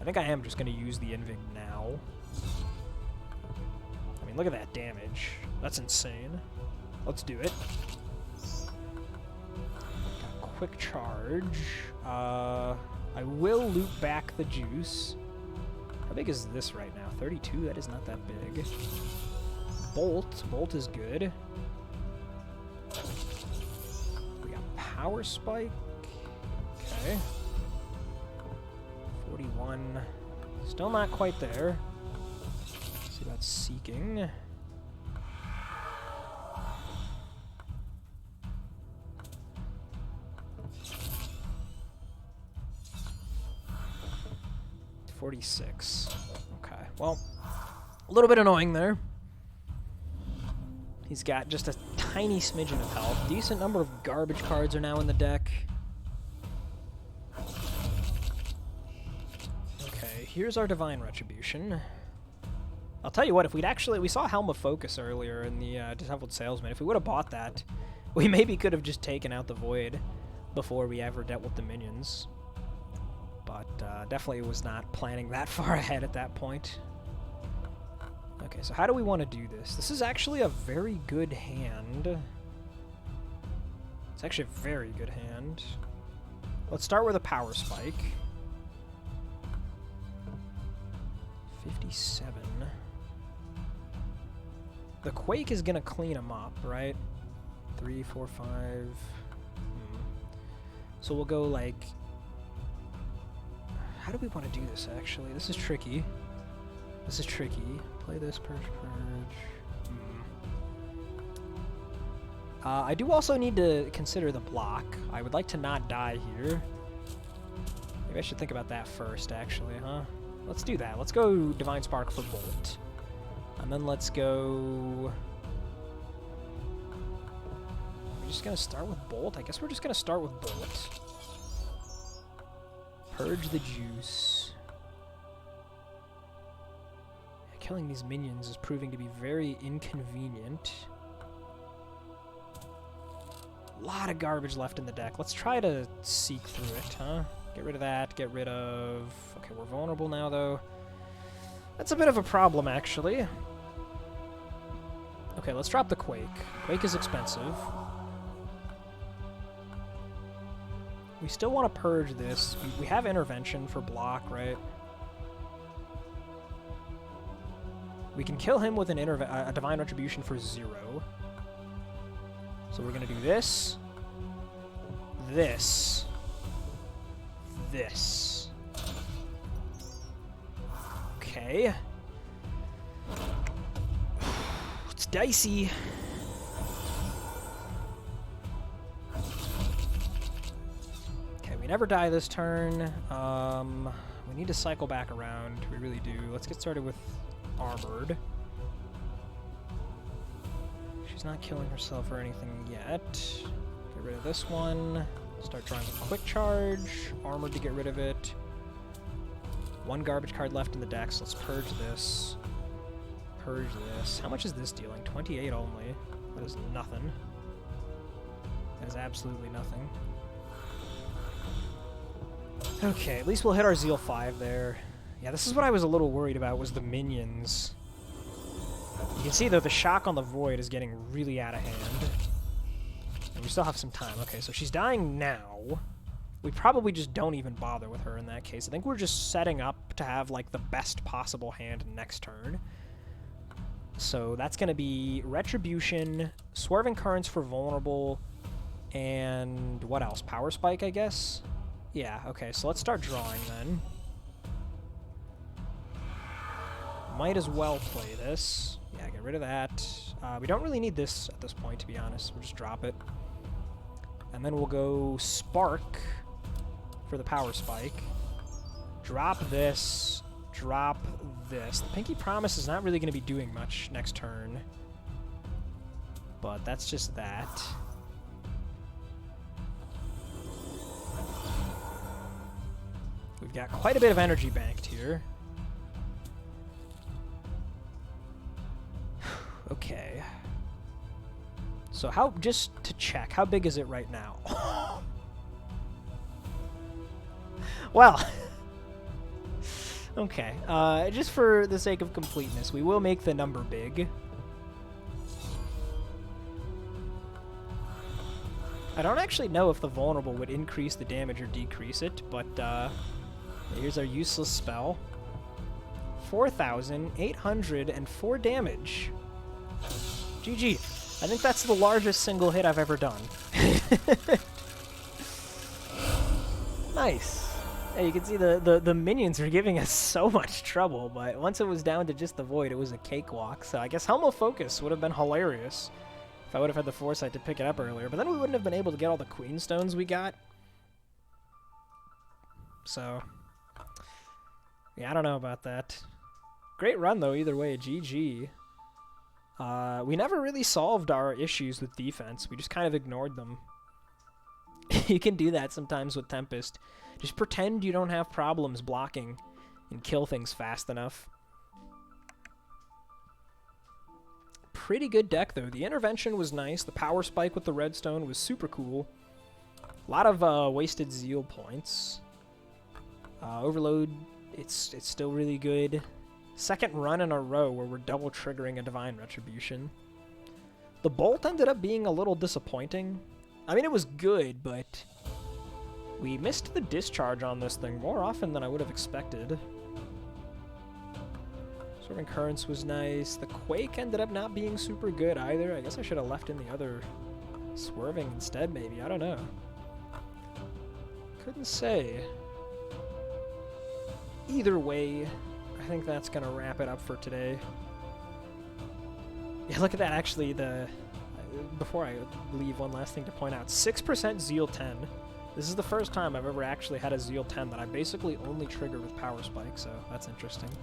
I think I am just going to use the Invig now. I mean, look at that damage. That's insane. Let's do it. Got Quick Charge. I will loop back the Juice. How big is this right now? 32? That is not that big. Bolt. Bolt is good. We got Power Spike. Okay. 41. Still not quite there. Let's see about Seeking. $46. Okay. Well, a little bit annoying there. He's got just a tiny smidgen of health. Decent number of garbage cards are now in the deck. Here's our Divine Retribution. I'll tell you what, if we saw Helm of Focus earlier in the Disheveled Salesman. If we would have bought that, we maybe could have just taken out the Void before we ever dealt with the minions. But definitely was not planning that far ahead at that point. Okay, so how do we want to do this? This is actually a very good hand. It's actually a very good hand. Let's start with a Power Spike. 57. The Quake is gonna clean him up, right? 3, 4, 5. So we'll go like... How do we want to do this, actually? This is tricky. This is tricky. Play this, purge. I do also need to consider the block. I would like to not die here. Maybe I should think about that first, actually, huh? Let's do that. Let's go Divine Spark for Bolt. And then let's go... We're just going to start with Bolt? I guess we're just going to start with Bolt. Purge the Juice. killing these minions is proving to be very inconvenient. A lot of garbage left in the deck. Let's try to seek through it, huh? Get rid of that, get rid of... Okay, we're vulnerable now, though. That's a bit of a problem, actually. Okay, let's drop the Quake. Quake is expensive. We still want to purge this. We have Intervention for block, right? We can kill him with a Divine Retribution for 0. So we're going to do this, this, this. Okay. It's dicey. Okay, we never die this turn. We need to cycle back around. We really do. Let's get started with Armored. She's not killing herself or anything yet. Get rid of this one. Start drawing with Quick Charge. Armored to get rid of it. One garbage card left in the deck, so let's purge this. Purge this. How much is this dealing? 28 only. That is nothing. That is absolutely nothing. Okay, at least we'll hit our Zeal 5 there. Yeah, this is what I was a little worried about, was the minions. You can see, though, the shock on the Void is getting really out of hand. And we still have some time. Okay, so she's dying now. We probably just don't even bother with her in that case. I think we're just setting up to have, like, the best possible hand next turn. So that's going to be Retribution, Swerving Currents for Vulnerable, and what else? Power Spike, I guess? Yeah, okay, so let's start drawing then. Might as well play this. Yeah, get rid of that. We don't really need this at this point, to be honest. We'll just drop it. And then we'll go Spark for the Power Spike. Drop this. Drop this. The Pinky Promise is not really going to be doing much next turn. But that's just that. We've got quite a bit of energy banked here. Okay. So just to check, how big is it right now? Well, okay. Just for the sake of completeness, we will make the number big. I don't actually know if the vulnerable would increase the damage or decrease it, but here's our useless spell. 4,804 damage. GG. I think that's the largest single hit I've ever done. Nice. Yeah, you can see the minions are giving us so much trouble, but once it was down to just the Void, it was a cakewalk. So I guess Helm of Focus would have been hilarious if I would have had the foresight to pick it up earlier, but then we wouldn't have been able to get all the Queen Stones we got. So, yeah, I don't know about that. Great run, though, either way. GG. We never really solved our issues with defense. We just kind of ignored them. You can do that sometimes with Tempest. Just pretend you don't have problems blocking and kill things fast enough. Pretty good deck, though. The Intervention was nice. The Power Spike with the Redstone was super cool. A lot of wasted Zeal points. Overload, it's still really good. Second run in a row where we're double triggering a Divine Retribution. The Bolt ended up being a little disappointing. I mean, it was good, but we missed the discharge on this thing more often than I would have expected. Swerving Currents was nice. The Quake ended up not being super good either. I guess I should have left in the other Swerving instead, maybe. I don't know. Couldn't say. Either way, I think that's going to wrap it up for today. Yeah, look at that, actually. Before I leave, one last thing to point out. 6% Zeal 10. This is the first time I've ever actually had a Zeal 10 that I basically only trigger with Power Spike, so that's interesting.